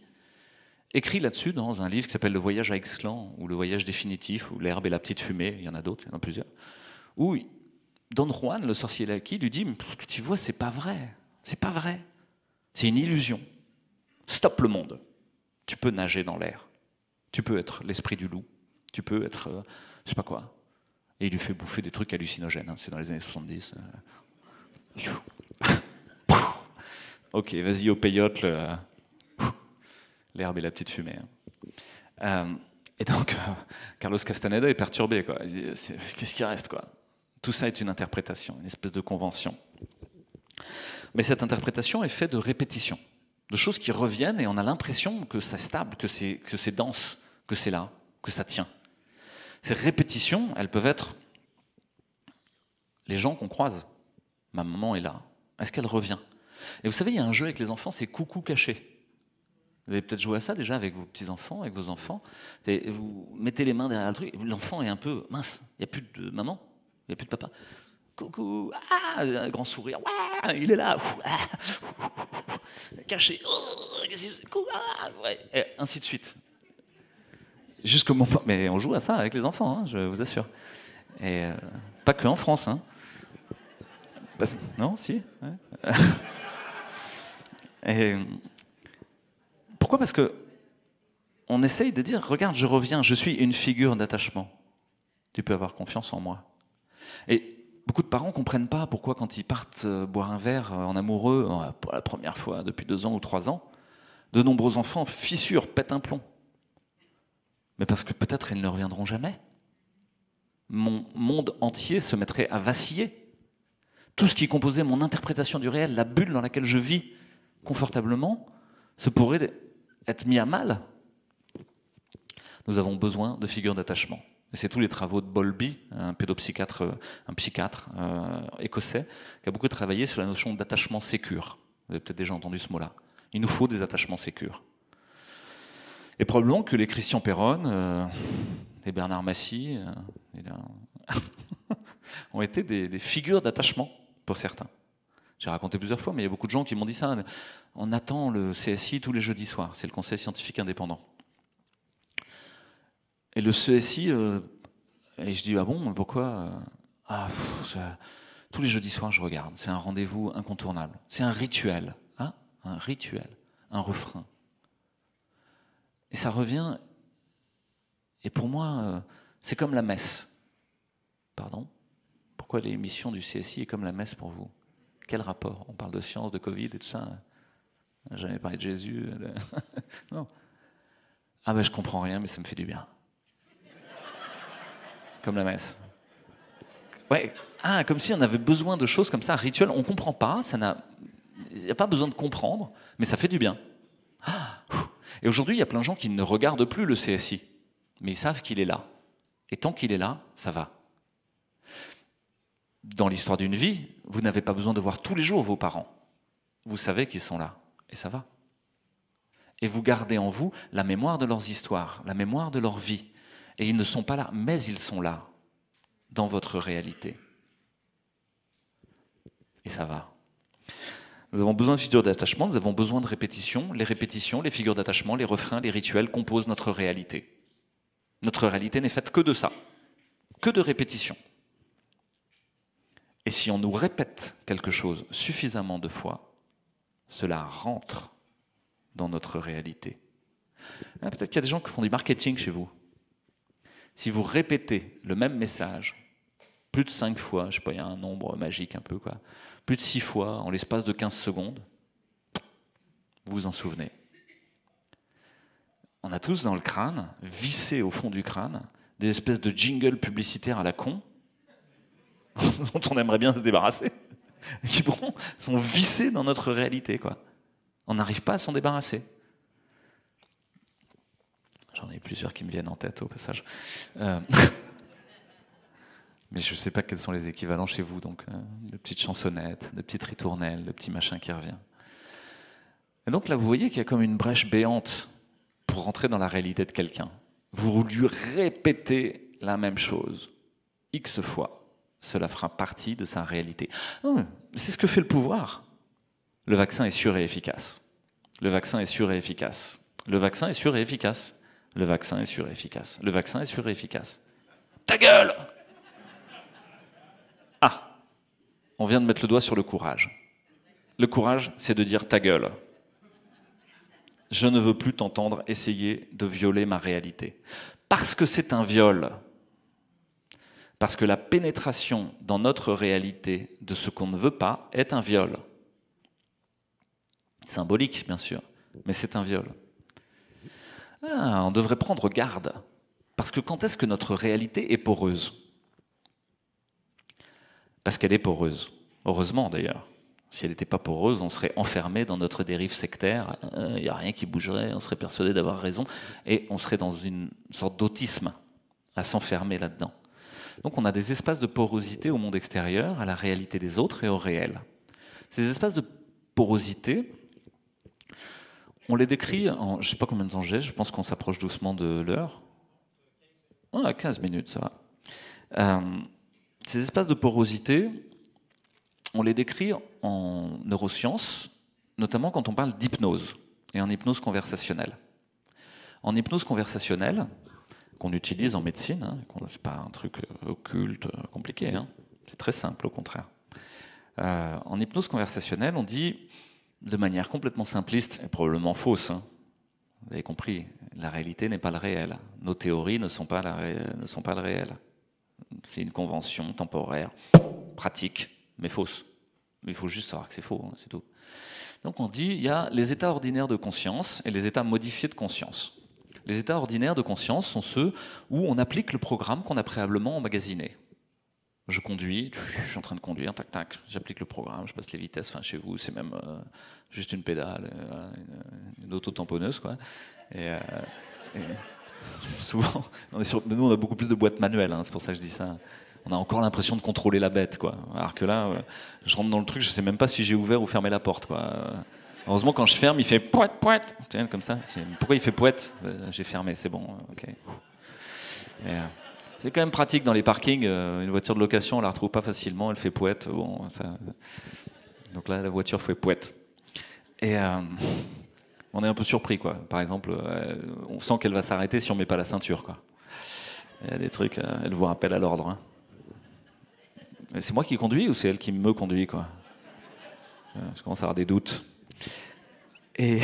écrit là-dessus dans un livre qui s'appelle Le voyage à Ixtlan, ou Le voyage définitif, ou L'herbe et la petite fumée, il y en a d'autres, il y en a plusieurs, où Don Juan, le sorcier Yaqui, lui dit « Ce que tu vois, c'est pas vrai, c'est pas vrai, c'est une illusion. Stoppe le monde. Tu peux nager dans l'air, tu peux être l'esprit du loup, tu peux être, je sais pas quoi. » Et il lui fait bouffer des trucs hallucinogènes, hein, c'est dans les années 70. Ok, vas-y au peyote, l'herbe et la petite fumée. Et donc, Carlos Castaneda est perturbé, quoi. Il dit, qu'est-ce qui reste, quoi? Tout ça est une interprétation, une espèce de convention. Mais cette interprétation est faite de répétitions, de choses qui reviennent et on a l'impression que c'est stable, que c'est dense, que c'est là, que ça tient. Ces répétitions, elles peuvent être les gens qu'on croise. Ma maman est là. Est-ce qu'elle revient? Et vous savez, il y a un jeu avec les enfants, c'est coucou caché. Vous avez peut-être joué à ça déjà avec vos petits-enfants, avec vos enfants. Vous mettez les mains derrière le truc, l'enfant est un peu mince, il n'y a plus de maman, il n'y a plus de papa. Coucou, ah, un grand sourire, ah, il est là, ah, caché, oh, ah, ouais, et ainsi de suite. Jusqu'au moment, mais on joue à ça avec les enfants, hein, je vous assure. Et pas que en France, hein. Non, si. Ouais. Et pourquoi? Parce que on essaye de dire, regarde, je reviens, je suis une figure d'attachement. Tu peux avoir confiance en moi. Et beaucoup de parents ne comprennent pas pourquoi quand ils partent boire un verre en amoureux, pour la première fois depuis 2 ans ou 3 ans, de nombreux enfants fissurent, pètent un plomb. Mais parce que peut-être ils ne reviendront jamais. Mon monde entier se mettrait à vaciller. Tout ce qui composait mon interprétation du réel, la bulle dans laquelle je vis confortablement, se pourrait être mis à mal. Nous avons besoin de figures d'attachement. Et c'est tous les travaux de Bowlby, un pédopsychiatre, un psychiatre écossais, qui a beaucoup travaillé sur la notion d'attachement sécure. Vous avez peut-être déjà entendu ce mot-là. Il nous faut des attachements sécures. Et probablement que les Christian Perron, les Bernard Massy, ont été des figures d'attachement pour certains. J'ai raconté plusieurs fois, mais il y a beaucoup de gens qui m'ont dit ça. On attend le CSI tous les jeudis soirs, c'est le Conseil scientifique indépendant. Et le CSI, et je dis, ah bon, pourquoi tous les jeudis soirs, je regarde. C'est un rendez-vous incontournable. C'est un rituel. Hein, un rituel, un refrain. Et ça revient, et pour moi, c'est comme la messe. Pardon? Pourquoi l'émission du CSI est comme la messe pour vous? Quel rapport? On parle de science, de Covid et tout ça. On n'a jamais parlé de Jésus. Non. Ah ben je comprends rien, mais ça me fait du bien. Comme la messe. Ouais. Ah, comme si on avait besoin de choses comme ça, rituels. On ne comprend pas, il n'y a pas besoin de comprendre, mais ça fait du bien. Ah, et aujourd'hui, il y a plein de gens qui ne regardent plus le CSI, mais ils savent qu'il est là. Et tant qu'il est là, ça va. Dans l'histoire d'une vie, vous n'avez pas besoin de voir tous les jours vos parents. Vous savez qu'ils sont là, et ça va. Et vous gardez en vous la mémoire de leurs histoires, la mémoire de leur vie. Et ils ne sont pas là, mais ils sont là, dans votre réalité. Et ça va. Nous avons besoin de figures d'attachement, nous avons besoin de répétitions. Les répétitions, les figures d'attachement, les refrains, les rituels composent notre réalité. Notre réalité n'est faite que de ça, que de répétitions. Et si on nous répète quelque chose suffisamment de fois, cela rentre dans notre réalité. Peut-être qu'il y a des gens qui font du marketing chez vous. Si vous répétez le même message plus de 5 fois, je ne sais pas, il y a un nombre magique un peu, quoi, plus de 6 fois en l'espace de 15 secondes, vous vous en souvenez. On a tous dans le crâne, vissé au fond du crâne, des espèces de jingles publicitaires à la con, dont on aimerait bien se débarrasser, qui sont vissés dans notre réalité, quoi. On n'arrive pas à s'en débarrasser. J'en ai plusieurs qui me viennent en tête au passage. Mais je ne sais pas quels sont les équivalents chez vous, donc de petites chansonnettes, de petites ritournelles, de petits machins qui reviennent. Et donc là, vous voyez qu'il y a comme une brèche béante pour rentrer dans la réalité de quelqu'un. Vous lui répétez la même chose, X fois. Cela fera partie de sa réalité. C'est ce que fait le pouvoir. Le vaccin est sûr et efficace. Le vaccin est sûr et efficace. Le vaccin est sûr et efficace. Le vaccin est sûr et efficace. Le vaccin est sûr et efficace. Ta gueule! Ah, on vient de mettre le doigt sur le courage. Le courage, c'est de dire ta gueule. Je ne veux plus t'entendre essayer de violer ma réalité. Parce que c'est un viol. Parce que la pénétration dans notre réalité de ce qu'on ne veut pas est un viol. Symbolique, bien sûr, mais c'est un viol. On devrait prendre garde. Parce que quand est-ce que notre réalité est poreuse ? Parce qu'elle est poreuse. Heureusement, d'ailleurs. Si elle n'était pas poreuse, on serait enfermé dans notre dérive sectaire. Il n'y a rien qui bougerait, on serait persuadé d'avoir raison. Et on serait dans une sorte d'autisme à s'enfermer là-dedans. Donc on a des espaces de porosité au monde extérieur, à la réalité des autres et au réel. Ces espaces de porosité, on les décrit en, je ne sais pas combien de temps j'ai, je pense qu'on s'approche doucement de l'heure. 15 minutes, ça va. Ces espaces de porosité, on les décrit en neurosciences, notamment quand on parle d'hypnose, et en hypnose conversationnelle. En hypnose conversationnelle, qu'on utilise en médecine, c'est pas un truc occulte, compliqué, c'est très simple au contraire. En hypnose conversationnelle, on dit de manière complètement simpliste, et probablement fausse, vous avez compris, la réalité n'est pas le réel. Nos théories ne sont pas le réel. C'est une convention temporaire, pratique, mais fausse. Mais il faut juste savoir que c'est faux, c'est tout. Donc on dit, il y a les états ordinaires de conscience et les états modifiés de conscience. Les états ordinaires de conscience sont ceux où on applique le programme qu'on a préalablement emmagasiné. Je conduis, je suis en train de conduire, tac, tac, j'applique le programme, je passe les vitesses, enfin chez vous c'est même juste une pédale, une auto-tamponneuse, quoi. Et souvent, nous on a beaucoup plus de boîtes manuelles, c'est pour ça que je dis ça. On a encore l'impression de contrôler la bête, quoi. Alors que là, je rentre dans le truc, je sais même pas si j'ai ouvert ou fermé la porte, quoi. Heureusement, quand je ferme, il fait pouet, pouet, comme ça. Pourquoi il fait pouet ? J'ai fermé, c'est bon, ok. C'est quand même pratique dans les parkings. Une voiture de location, on la retrouve pas facilement, elle fait pouet. Bon, ça... Donc là, la voiture fait pouet. Et on est un peu surpris, quoi. Par exemple, on sent qu'elle va s'arrêter si on met pas la ceinture, quoi. Il y a des trucs, elle vous rappelle à l'ordre. C'est moi qui conduis ou c'est elle qui me conduit, quoi ? Je commence à avoir des doutes. Et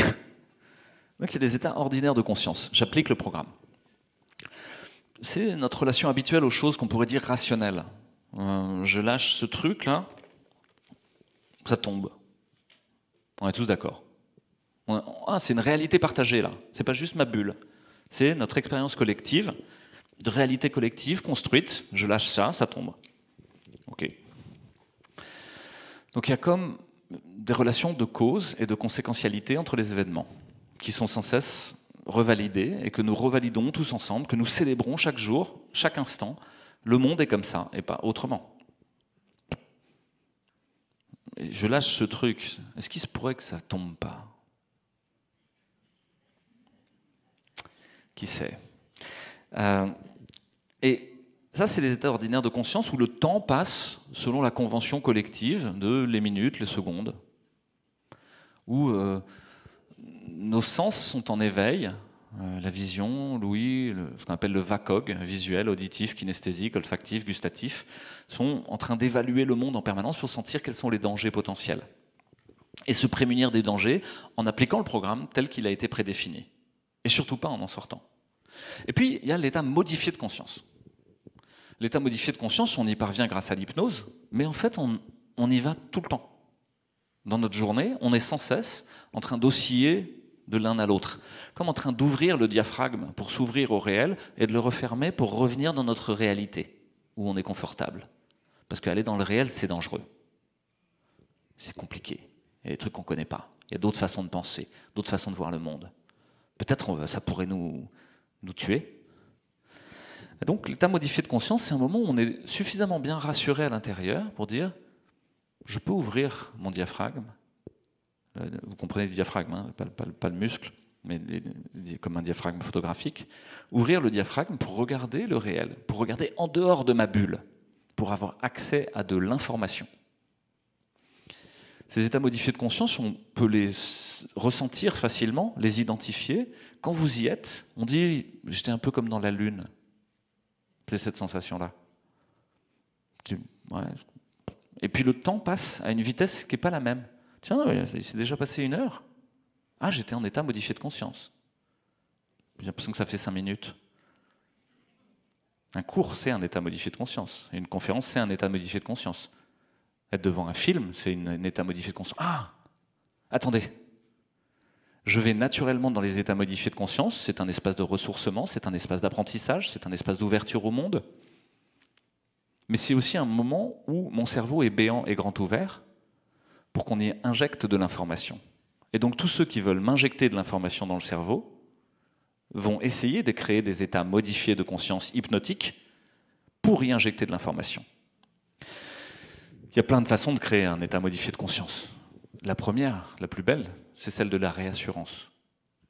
donc il y a des états ordinaires de conscience. J'applique le programme. C'est notre relation habituelle aux choses qu'on pourrait dire rationnelles. Je lâche ce truc-là, ça tombe. On est tous d'accord. C'est une réalité partagée, là. C'est pas juste ma bulle. C'est notre expérience collective, de réalité collective construite. Je lâche ça, ça tombe. Ok. Donc il y a comme des relations de cause et de conséquentialité entre les événements qui sont sans cesse revalidés et que nous revalidons tous ensemble, que nous célébrons chaque jour, chaque instant. Le monde est comme ça et pas autrement. Et je lâche ce truc. Est-ce qu'il se pourrait que ça tombe pas ? Qui sait ? Et ça, c'est les états ordinaires de conscience où le temps passe selon la convention collective de les minutes, les secondes, où nos sens sont en éveil, la vision, l'ouïe, ce qu'on appelle le VACOG, visuel, auditif, kinesthésique, olfactif, gustatif, sont en train d'évaluer le monde en permanence pour sentir quels sont les dangers potentiels. Et se prémunir des dangers en appliquant le programme tel qu'il a été prédéfini. Et surtout pas en sortant. Et puis, il y a l'état modifié de conscience. L'état modifié de conscience, on y parvient grâce à l'hypnose, mais en fait, on y va tout le temps. Dans notre journée, on est sans cesse en train d'osciller de l'un à l'autre, comme en train d'ouvrir le diaphragme pour s'ouvrir au réel et de le refermer pour revenir dans notre réalité, où on est confortable. Parce qu'aller dans le réel, c'est dangereux. C'est compliqué. Il y a des trucs qu'on ne connaît pas. Il y a d'autres façons de penser, d'autres façons de voir le monde. Peut-être ça pourrait nous tuer. Et donc l'état modifié de conscience, c'est un moment où on est suffisamment bien rassuré à l'intérieur pour dire « je peux ouvrir mon diaphragme ». Vous comprenez le diaphragme, hein, pas le muscle, mais comme un diaphragme photographique. Ouvrir le diaphragme pour regarder le réel, pour regarder en dehors de ma bulle, pour avoir accès à de l'information. Ces états modifiés de conscience, on peut les ressentir facilement, les identifier. Quand vous y êtes, on dit « j'étais un peu comme dans la lune ». C'est cette sensation-là. Ouais. Et puis le temps passe à une vitesse qui n'est pas la même. Tiens, il s'est déjà passé 1 heure. Ah, j'étais en état modifié de conscience. J'ai l'impression que ça fait 5 minutes. Un cours, c'est un état modifié de conscience. Une conférence, c'est un état modifié de conscience. Être devant un film, c'est un état modifié de conscience. Ah, attendez. Je vais naturellement dans les états modifiés de conscience. C'est un espace de ressourcement, c'est un espace d'apprentissage, c'est un espace d'ouverture au monde. Mais c'est aussi un moment où mon cerveau est béant et grand ouvert pour qu'on y injecte de l'information. Et donc tous ceux qui veulent m'injecter de l'information dans le cerveau vont essayer de créer des états modifiés de conscience hypnotiques pour y injecter de l'information. Il y a plein de façons de créer un état modifié de conscience. La première, la plus belle, c'est celle de la réassurance.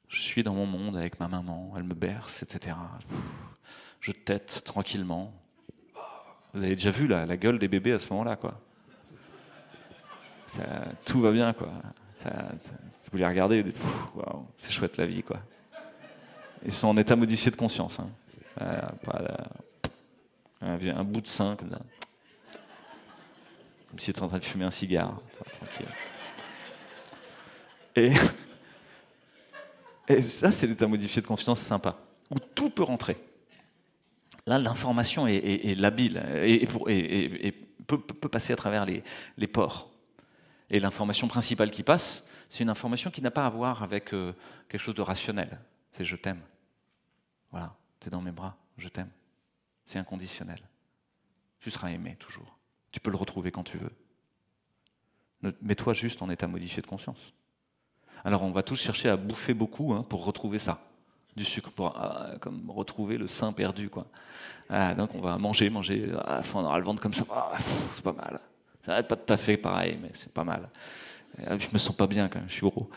Je suis dans mon monde avec ma maman, elle me berce, etc. Je tète tranquillement. Vous avez déjà vu la gueule des bébés à ce moment-là, quoi. Tout va bien, quoi. Vous les regardez, wow, c'est chouette la vie, quoi. Ils sont en état modifié de conscience. Hein. Un bout de sein, comme ça. Comme si tu étais en train de fumer un cigare. Tranquille. Et ça, c'est l'état modifié de conscience sympa, où tout peut rentrer. Là, l'information est labile et peut passer à travers les pores. Et l'information principale qui passe, c'est une information qui n'a pas à voir avec quelque chose de rationnel. C'est « je t'aime ». Voilà, t'es dans mes bras, je t'aime. C'est inconditionnel. Tu seras aimé toujours. Tu peux le retrouver quand tu veux. Mets-toi juste en état modifié de conscience. Alors on va tous chercher à bouffer beaucoup pour retrouver ça. Du sucre, pour comme retrouver le sein perdu, quoi. Donc on va manger, on aura le ventre comme ça, c'est pas mal. Ça n'arrête pas de taffer pareil, mais c'est pas mal. Je me sens pas bien quand même, je suis gros.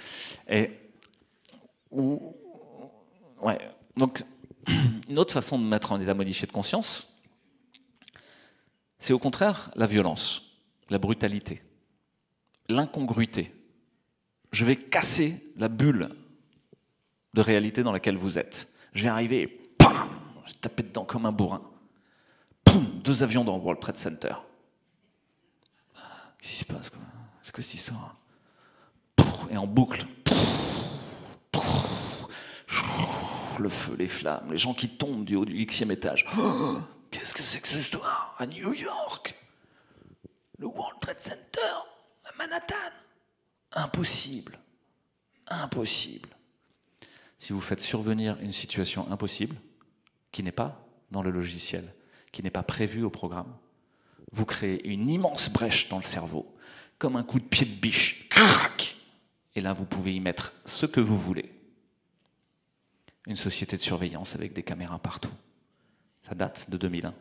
Ouais. Donc, une autre façon de mettre en état modifié de conscience, c'est au contraire la violence, la brutalité, l'incongruité. Je vais casser la bulle de réalité dans laquelle vous êtes. Je vais arriver et pam, je vais taper dedans comme un bourrin. Poum, 2 avions dans le World Trade Center. Qu'est-ce qui se passe, quoi? C'est quoi cette histoire? Et en boucle. Le feu, les flammes, les gens qui tombent du haut du Xème étage. Oh, qu'est-ce que c'est que cette histoire? À New York, le World Trade Center, à Manhattan. Impossible. Impossible. Si vous faites survenir une situation impossible, qui n'est pas dans le logiciel, qui n'est pas prévue au programme, vous créez une immense brèche dans le cerveau, comme un coup de pied de biche. Et là, vous pouvez y mettre ce que vous voulez. Une société de surveillance avec des caméras partout. Ça date de 2001.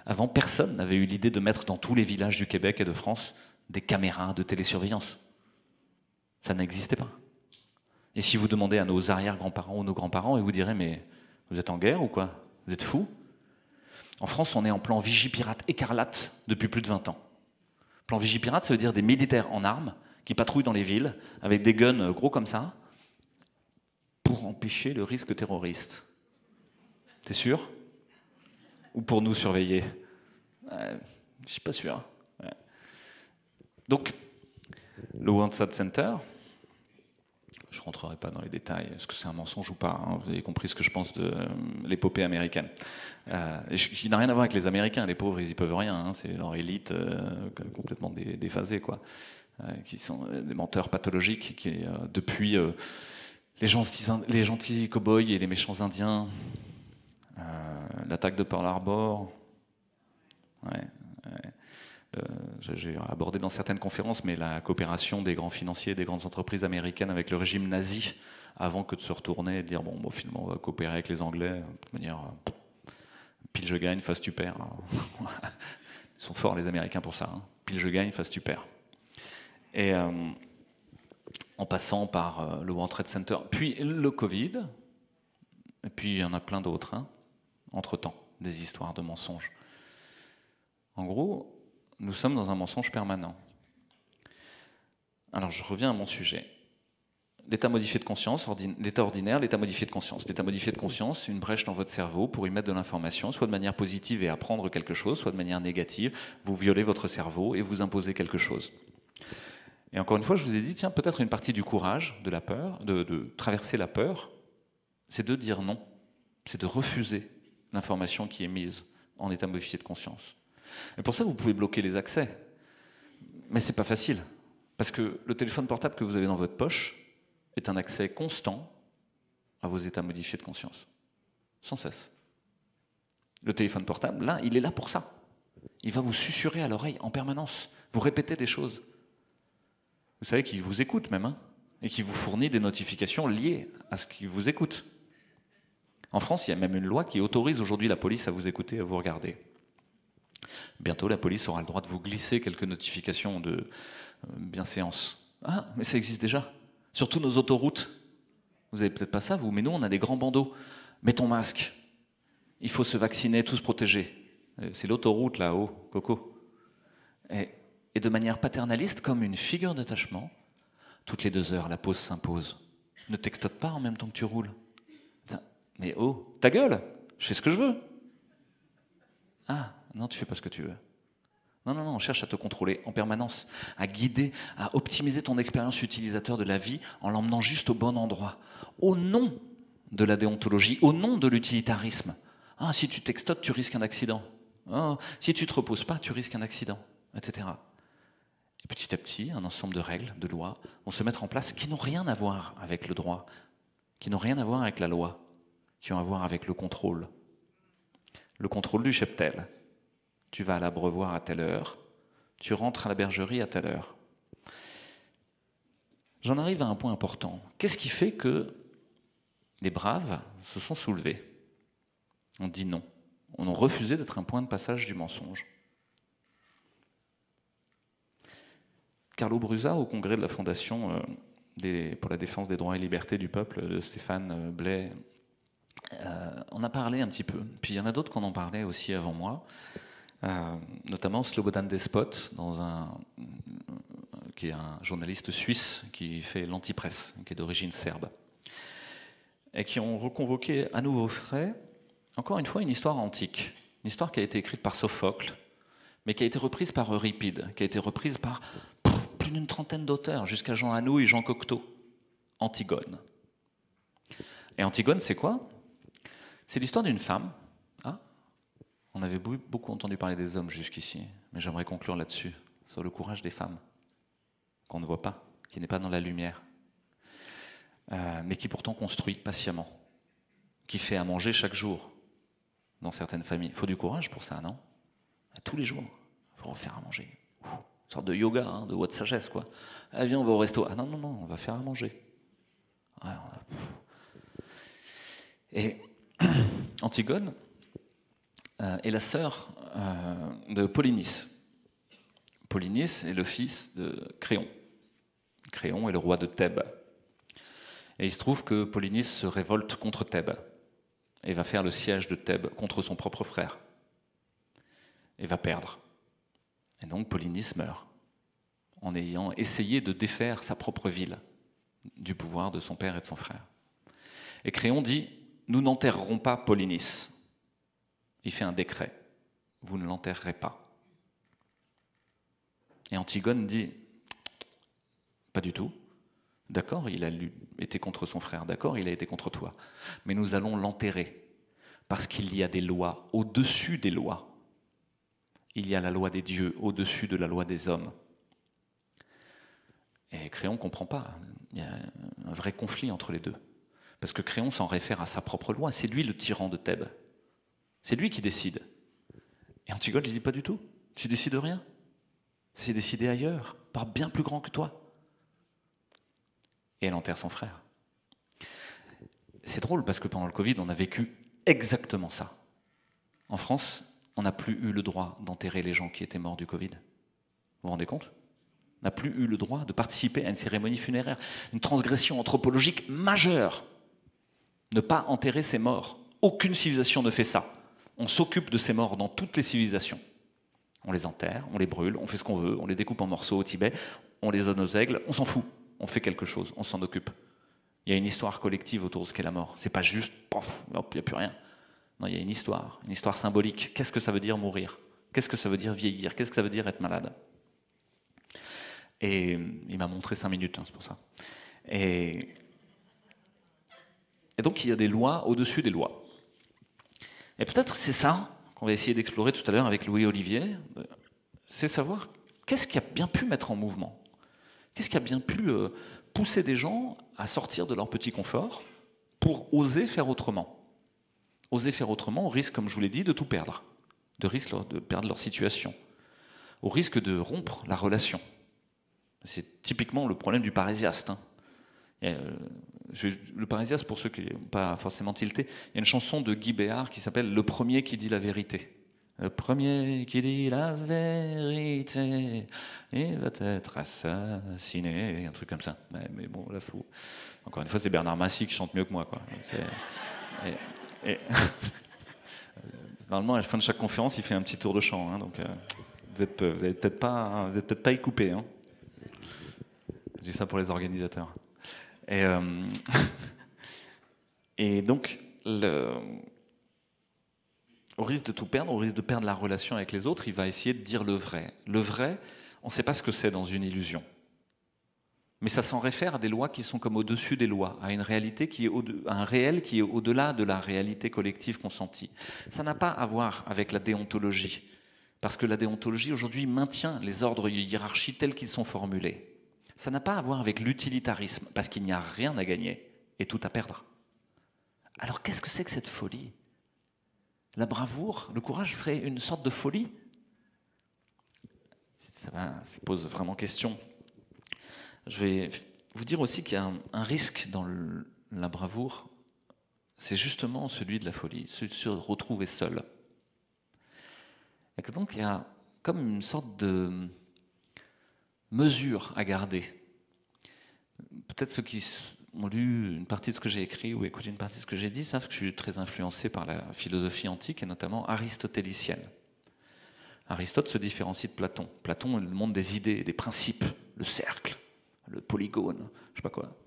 Avant, personne n'avait eu l'idée de mettre dans tous les villages du Québec et de France des caméras de télésurveillance. Ça n'existait pas. Et si vous demandez à nos arrière-grands-parents ou nos grands-parents, ils vous diraient « mais vous êtes en guerre ou quoi? Vous êtes fous ?» En France, on est en plan Vigipirate écarlate depuis plus de 20 ans. Plan Vigipirate, ça veut dire des militaires en armes qui patrouillent dans les villes avec des guns gros comme ça, pour empêcher le risque terroriste. T'es sûr? Ou pour nous surveiller? Je suis pas sûr. Ouais. Donc, le World Trade Center, je ne rentrerai pas dans les détails, est-ce que c'est un mensonge ou pas, hein, vous avez compris ce que je pense de l'épopée américaine. Qui n'a rien à voir avec les Américains, les pauvres, ils y peuvent rien, hein, c'est leur élite complètement déphasée, quoi, qui sont des menteurs pathologiques, qui, depuis les gentils cow-boys et les méchants indiens, l'attaque de Pearl Harbor, j'ai abordé dans certaines conférences, mais la coopération des grands financiers, des grandes entreprises américaines avec le régime nazi, avant que de se retourner et de dire bon, finalement, on va coopérer avec les Anglais, de manière pile je gagne, face tu perds. Ils sont forts les Américains pour ça, hein. Pile je gagne, face tu perds. Et en passant par le World Trade Center, puis le Covid, et puis il y en a plein d'autres, hein, entre-temps, des histoires de mensonges. En gros, nous sommes dans un mensonge permanent. Alors je reviens à mon sujet. L'état modifié de conscience, l'état ordinaire, l'état modifié de conscience. L'état modifié de conscience, une brèche dans votre cerveau pour y mettre de l'information, soit de manière positive et apprendre quelque chose, soit de manière négative. Vous violez votre cerveau et vous imposez quelque chose. Et encore une fois, je vous ai dit, tiens, peut-être une partie du courage, de la peur, de traverser la peur, c'est de dire non. C'est de refuser l'information qui est mise en état modifié de conscience. Et pour ça, vous pouvez bloquer les accès. Mais c'est pas facile. Parce que le téléphone portable que vous avez dans votre poche est un accès constant à vos états modifiés de conscience. Sans cesse. Le téléphone portable, là, il est là pour ça. Il va vous susurrer à l'oreille en permanence. Vous répétez des choses. Vous savez qu'il vous écoute même, hein, et qu'il vous fournit des notifications liées à ce qu'il vous écoute. En France, il y a même une loi qui autorise aujourd'hui la police à vous écouter, à vous regarder. Bientôt, la police aura le droit de vous glisser quelques notifications de bienséance. Ah, mais ça existe déjà. Surtout nos autoroutes. Vous n'avez peut-être pas ça, vous, mais nous, on a des grands bandeaux. Mets ton masque. Il faut se vacciner, tous protéger. C'est l'autoroute, là-haut, Coco. Et de manière paternaliste, comme une figure d'attachement, toutes les 2 heures, la pause s'impose. Ne textote pas en même temps que tu roules. Mais oh, ta gueule, je fais ce que je veux. Ah, non, tu fais pas ce que tu veux. Non, on cherche à te contrôler en permanence, à guider, à optimiser ton expérience utilisateur de la vie en l'emmenant juste au bon endroit. Au nom de la déontologie, au nom de l'utilitarisme. Ah, si tu textotes, tu risques un accident. Oh, si tu te reposes pas, tu risques un accident, etc. Et petit à petit, un ensemble de règles, de lois vont se mettre en place qui n'ont rien à voir avec le droit, qui n'ont rien à voir avec la loi, qui ont à voir avec le contrôle. Le contrôle du cheptel. Tu vas à l'abreuvoir à telle heure, tu rentres à la bergerie à telle heure. J'en arrive à un point important. Qu'est-ce qui fait que les braves se sont soulevés? On dit non. On a refusé d'être un point de passage du mensonge. Carlo Brusa, au congrès de la Fondation pour la défense des droits et libertés du peuple, de Stéphane Blais, on a parlé un petit peu. Puis il y en a d'autres qui en ont parlé aussi avant moi. Notamment Slobodan Despot, qui est un journaliste suisse qui fait l'antipresse, qui est d'origine serbe, et qui ont reconvoqué à nouveau frais, encore une fois, une histoire antique, une histoire qui a été écrite par Sophocle, mais qui a été reprise par Euripide, qui a été reprise par plus d'une trentaine d'auteurs, jusqu'à Jean Anouilh et Jean Cocteau. Antigone. Et Antigone, c'est quoi? C'est l'histoire d'une femme. On avait beaucoup entendu parler des hommes jusqu'ici, mais j'aimerais conclure là-dessus, sur le courage des femmes, qu'on ne voit pas, qui n'est pas dans la lumière, mais qui pourtant construit patiemment, qui fait à manger chaque jour, dans certaines familles. Il faut du courage pour ça, non? Tous les jours, il faut refaire à manger. Une sorte de yoga, hein, de voie de sagesse, quoi. Ah, viens, on va au resto. Ah non, on va faire à manger. Et Antigone est la sœur de Polynice. Polynice est le fils de Créon. Créon est le roi de Thèbes. Et il se trouve que Polynice se révolte contre Thèbes et va faire le siège de Thèbes contre son propre frère. Et va perdre. Et donc Polynice meurt en ayant essayé de défaire sa propre ville du pouvoir de son père et de son frère. Et Créon dit, nous n'enterrerons pas Polynice. Il fait un décret, vous ne l'enterrerez pas. Et Antigone dit, pas du tout. D'accord, il a été contre son frère, d'accord, il a été contre toi. Mais nous allons l'enterrer, parce qu'il y a des lois au-dessus des lois. Il y a la loi des dieux au-dessus de la loi des hommes. Et Créon ne comprend pas. Il y a un vrai conflit entre les deux. Parce que Créon s'en réfère à sa propre loi. C'est lui le tyran de Thèbes. C'est lui qui décide. Et Antigone lui dit pas du tout. Tu décides de rien. C'est décidé ailleurs, par bien plus grand que toi. Et elle enterre son frère. C'est drôle parce que pendant le Covid, on a vécu exactement ça. En France, on n'a plus eu le droit d'enterrer les gens qui étaient morts du Covid. Vous vous rendez compte ? On n'a plus eu le droit de participer à une cérémonie funéraire. Une transgression anthropologique majeure. Ne pas enterrer ses morts. Aucune civilisation ne fait ça. On s'occupe de ces morts dans toutes les civilisations. On les enterre, on les brûle, on fait ce qu'on veut, on les découpe en morceaux au Tibet, on les donne aux aigles, on s'en fout. On fait quelque chose, on s'en occupe. Il y a une histoire collective autour de ce qu'est la mort. C'est pas juste, pof, hop, il n'y a plus rien. Non, il y a une histoire symbolique. Qu'est-ce que ça veut dire mourir ? Qu'est-ce que ça veut dire vieillir ? Qu'est-ce que ça veut dire être malade ? Et il m'a montré 5 minutes, hein, c'est pour ça. Et donc il y a des lois au-dessus des lois. Et peut-être c'est ça qu'on va essayer d'explorer tout à l'heure avec Louis-Olivier, c'est savoir qu'est-ce qui a bien pu mettre en mouvement ? Qu'est-ce qui a bien pu pousser des gens à sortir de leur petit confort pour oser faire autrement ? Oser faire autrement au risque, comme je vous l'ai dit, de tout perdre, de risque de perdre leur situation, au risque de rompre la relation. C'est typiquement le problème du parésiaste. Hein. Le parésiaste, pour ceux qui n'ont pas forcément tilté, il y a une chanson de Guy Béard qui s'appelle « Le premier qui dit la vérité ». Le premier qui dit la vérité, il va être assassiné, un truc comme ça. Mais bon, là, faut... Encore une fois, c'est Bernard Massy qui chante mieux que moi, quoi. Normalement, à la fin de chaque conférence, il fait un petit tour de chant, hein, donc vous n'allez peut-être pas y couper. Hein. Je dis ça pour les organisateurs. Et donc, au risque de tout perdre, au risque de perdre la relation avec les autres, il va essayer de dire le vrai. Le vrai, on ne sait pas ce que c'est dans une illusion. Mais ça s'en réfère à des lois qui sont comme au-dessus des lois, à une réalité à un réel qui est au-delà de la réalité collective consentie. Ça n'a pas à voir avec la déontologie, parce que la déontologie aujourd'hui maintient les ordres de hiérarchie tels qu'ils sont formulés. Ça n'a pas à voir avec l'utilitarisme, parce qu'il n'y a rien à gagner et tout à perdre. Alors qu'est-ce que c'est que cette folie ? La bravoure, le courage serait une sorte de folie ? Ça pose vraiment question. Je vais vous dire aussi qu'il y a un risque dans la bravoure, c'est justement celui de la folie, celui de se retrouver seul. Et que donc il y a comme une sorte de mesure à garder. Peut-être ceux qui ont lu une partie de ce que j'ai écrit ou écouté une partie de ce que j'ai dit savent que je suis très influencé par la philosophie antique et notamment aristotélicienne. Aristote se différencie de Platon. Platon est le monde des idées, des principes, le cercle, le polygone, je sais pas quoi.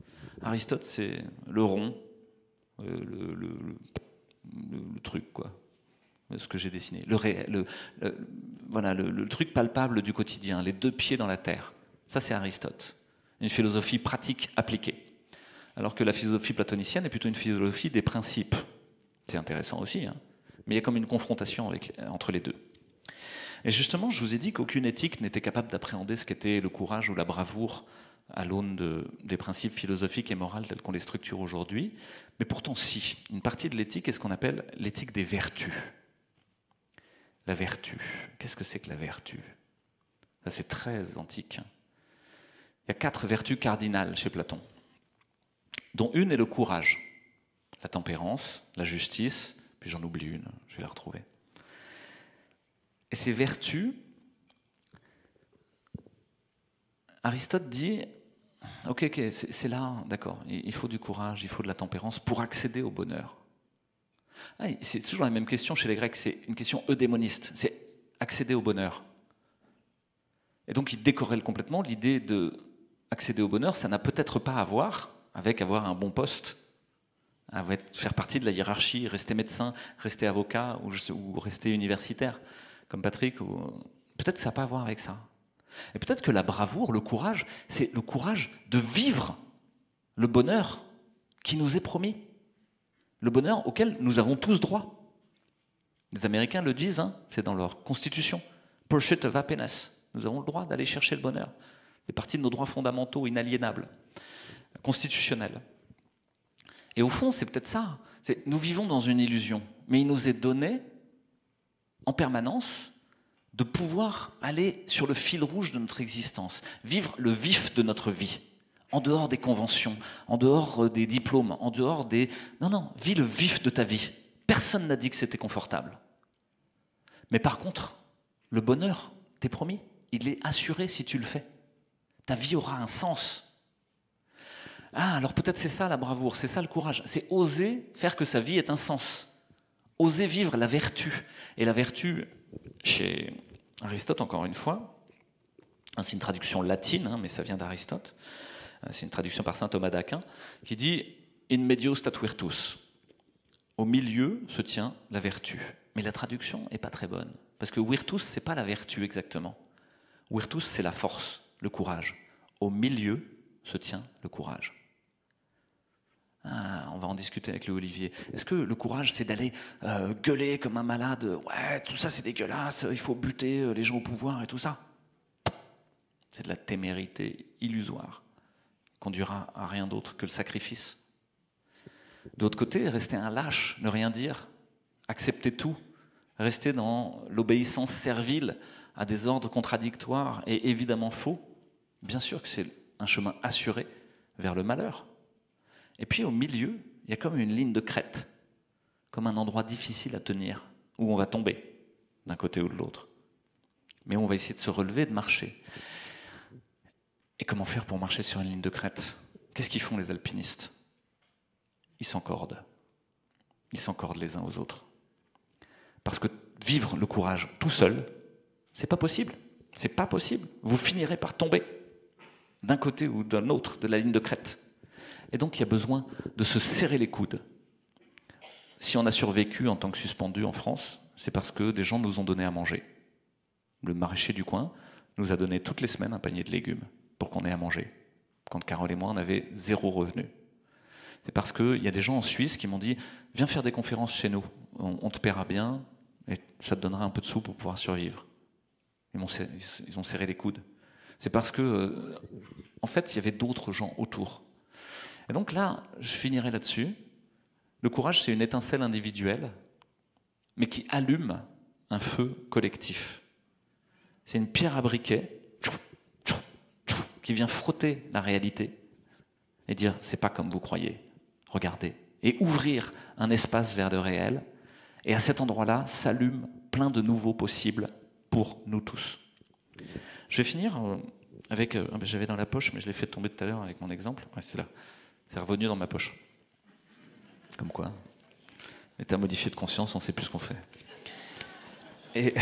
Aristote, c'est le rond, le truc, quoi. Ce que j'ai dessiné. Le réel, voilà, le truc palpable du quotidien, les 2 pieds dans la terre. Ça, c'est Aristote. Une philosophie pratique appliquée. Alors que la philosophie platonicienne est plutôt une philosophie des principes. C'est intéressant aussi, hein. Mais il y a comme une confrontation entre les deux. Et justement, je vous ai dit qu'aucune éthique n'était capable d'appréhender ce qu'était le courage ou la bravoure à l'aune des principes philosophiques et moraux tels qu'on les structure aujourd'hui. Mais pourtant, si. Une partie de l'éthique est ce qu'on appelle l'éthique des vertus. La vertu. Qu'est-ce que c'est que la vertu ? Ça, c'est très antique. Il y a 4 vertus cardinales chez Platon, dont une est le courage, la tempérance, la justice, puis j'en oublie une, je vais la retrouver. Et ces vertus, Aristote dit, ok, c'est là, d'accord, il faut du courage, il faut de la tempérance pour accéder au bonheur. C'est toujours la même question chez les Grecs, c'est une question eudémoniste, c'est accéder au bonheur. Et donc il décorrèle complètement l'idée d'accéder au bonheur, ça n'a peut-être pas à voir avec avoir un bon poste, faire partie de la hiérarchie, rester médecin, rester avocat ou rester universitaire, comme Patrick. Peut-être que ça n'a pas à voir avec ça. Et peut-être que la bravoure, le courage, c'est le courage de vivre le bonheur qui nous est promis. Le bonheur auquel nous avons tous droit. Les Américains le disent, hein, c'est dans leur constitution. Pursuit of happiness. Nous avons le droit d'aller chercher le bonheur. C'est partie de nos droits fondamentaux inaliénables, constitutionnels. Et au fond, c'est peut-être ça. Nous vivons dans une illusion, mais il nous est donné en permanence de pouvoir aller sur le fil rouge de notre existence, vivre le vif de notre vie, en dehors des conventions, en dehors des diplômes, en dehors des... Non, vis le vif de ta vie. Personne n'a dit que c'était confortable. Mais par contre, le bonheur, t'es promis, il est assuré si tu le fais. Ta vie aura un sens. Ah, alors peut-être c'est ça la bravoure, c'est ça le courage, c'est oser faire que sa vie ait un sens. Oser vivre la vertu. Et la vertu, chez Aristote, encore une fois, c'est une traduction latine, mais ça vient d'Aristote, c'est une traduction par saint Thomas d'Aquin, qui dit « In medio stat virtus ». Au milieu se tient la vertu. Mais la traduction n'est pas très bonne, parce que virtus, ce n'est pas la vertu exactement. Virtus, c'est la force, le courage. Au milieu se tient le courage. Ah, on va en discuter avec le Olivier. Est-ce que le courage, c'est d'aller gueuler comme un malade? Ouais, tout ça c'est dégueulasse, il faut buter les gens au pouvoir et tout ça. C'est de la témérité illusoire, qui conduira à rien d'autre que le sacrifice. D'autre côté, rester un lâche, ne rien dire, accepter tout, rester dans l'obéissance servile à des ordres contradictoires et évidemment faux, bien sûr que c'est un chemin assuré vers le malheur. Et puis au milieu, il y a comme une ligne de crête, comme un endroit difficile à tenir, où on va tomber d'un côté ou de l'autre. Mais on va essayer de se relever, de marcher. Et comment faire pour marcher sur une ligne de crête? Qu'est-ce qu'ils font les alpinistes? Ils s'encordent. Ils s'encordent les uns aux autres. Parce que vivre le courage tout seul, c'est pas possible. C'est pas possible. Vous finirez par tomber d'un côté ou d'un autre de la ligne de crête. Et donc, il y a besoin de se serrer les coudes. Si on a survécu en tant que suspendu en France, c'est parce que des gens nous ont donné à manger. Le maraîcher du coin nous a donné toutes les semaines un panier de légumes pour qu'on ait à manger. Quand Carole et moi, on avait 0 revenu. C'est parce qu'il y a des gens en Suisse qui m'ont dit « Viens faire des conférences chez nous, on te paiera bien et ça te donnera un peu de sous pour pouvoir survivre. » Ils ont serré les coudes. C'est parce que, en fait, il y avait d'autres gens autour. Et donc là, je finirai là-dessus. Le courage, c'est une étincelle individuelle, mais qui allume un feu collectif. C'est une pierre à briquet qui vient frotter la réalité et dire « c'est pas comme vous croyez, regardez ». Et ouvrir un espace vers le réel. Et à cet endroit-là, s'allument plein de nouveaux possibles pour nous tous. Je vais finir avec... j'avais dans la poche, mais je l'ai fait tomber tout à l'heure avec mon exemple. Ouais, c'est là. C'est revenu dans ma poche. Comme quoi, l'état modifié de conscience, on ne sait plus ce qu'on fait. Et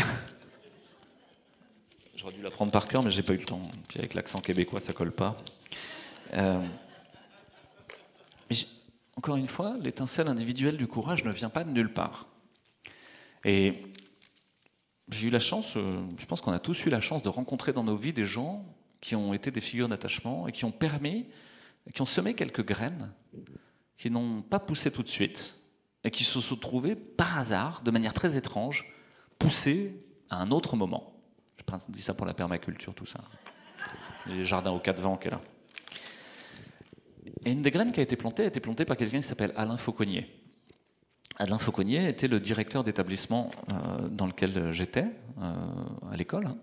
j'aurais dû l'apprendre par cœur, mais j'ai pas eu le temps. Puis avec l'accent québécois, ça colle pas. Encore une fois, l'étincelle individuelle du courage ne vient pas de nulle part. Et j'ai eu la chance, je pense qu'on a tous eu la chance de rencontrer dans nos vies des gens qui ont été des figures d'attachement et qui ont permis, qui ont semé quelques graines, qui n'ont pas poussé tout de suite et qui se sont trouvés par hasard, de manière très étrange, poussés à un autre moment. Je dis ça pour la permaculture, tout ça. Les jardins aux 4 vents qu'elle a. Et une des graines qui a été plantée par quelqu'un qui s'appelle Alain Fauconnier. Alain Fauconnier était le directeur d'établissement dans lequel j'étais, à l'école,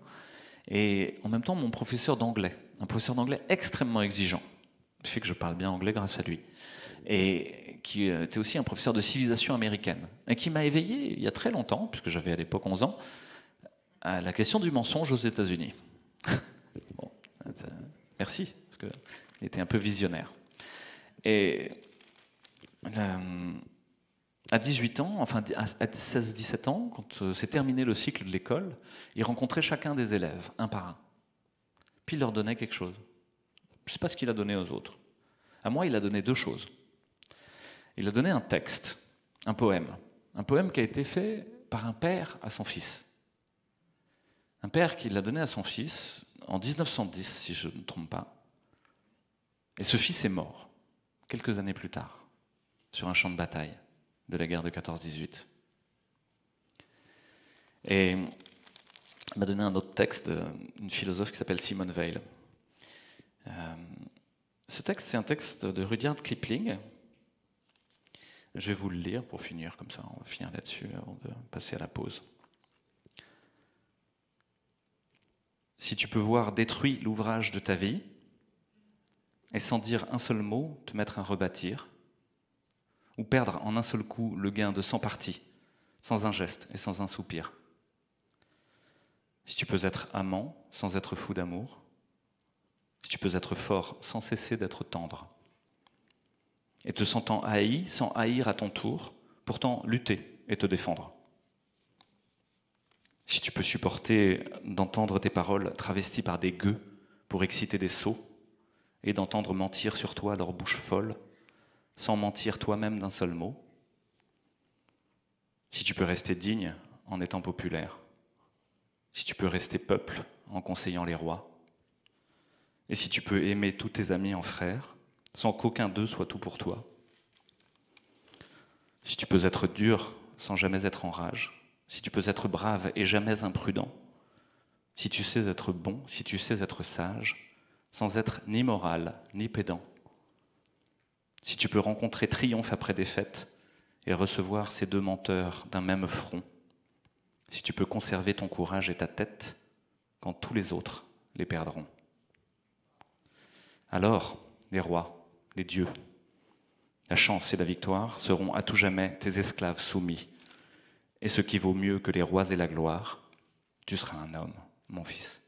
et en même temps mon professeur d'anglais, un professeur d'anglais extrêmement exigeant, ce qui fait que je parle bien anglais grâce à lui, et qui était aussi un professeur de civilisation américaine, et qui m'a éveillé il y a très longtemps, puisque j'avais à l'époque 11 ans, à la question du mensonge aux États-Unis. Bon, merci, parce qu'il était un peu visionnaire. Et à 18 ans, enfin à 16-17 ans, quand s'est terminé le cycle de l'école, il rencontrait chacun des élèves, un par un. Puis il leur donnait quelque chose. Je ne sais pas ce qu'il a donné aux autres. À moi, il a donné 2 choses. il a donné un texte, un poème qui a été fait par un père à son fils. Un père qui l'a donné à son fils en 1910, si je ne me trompe pas. Et ce fils est mort, quelques années plus tard, sur un champ de bataille de la guerre de 14-18. Et il m'a donné un autre texte d'une philosophe qui s'appelle Simone Weil. Ce texte, c'est un texte de Rudyard Kipling. Je vais vous le lire pour finir, comme ça on va finir là-dessus avant de passer à la pause. Si tu peux voir détruit l'ouvrage de ta vie, et sans dire un seul mot, te mettre à rebâtir, ou perdre en un seul coup le gain de 100 parties, sans un geste et sans un soupir. Si tu peux être amant sans être fou d'amour, si tu peux être fort sans cesser d'être tendre, et te sentant haï sans haïr à ton tour, pourtant lutter et te défendre. Si tu peux supporter d'entendre tes paroles travesties par des gueux pour exciter des sots, et d'entendre mentir sur toi leur bouche folle, sans mentir toi-même d'un seul mot. Si tu peux rester digne en étant populaire, si tu peux rester peuple en conseillant les rois, et si tu peux aimer tous tes amis en frères, sans qu'aucun d'eux soit tout pour toi. Si tu peux être dur sans jamais être en rage, si tu peux être brave et jamais imprudent, si tu sais être bon, si tu sais être sage, sans être ni moral, ni pédant. Si tu peux rencontrer triomphe après défaite et recevoir ces deux menteurs d'un même front, si tu peux conserver ton courage et ta tête quand tous les autres les perdront. Alors, les rois, les dieux, la chance et la victoire seront à tout jamais tes esclaves soumis. Et ce qui vaut mieux que les rois et la gloire, tu seras un homme, mon fils.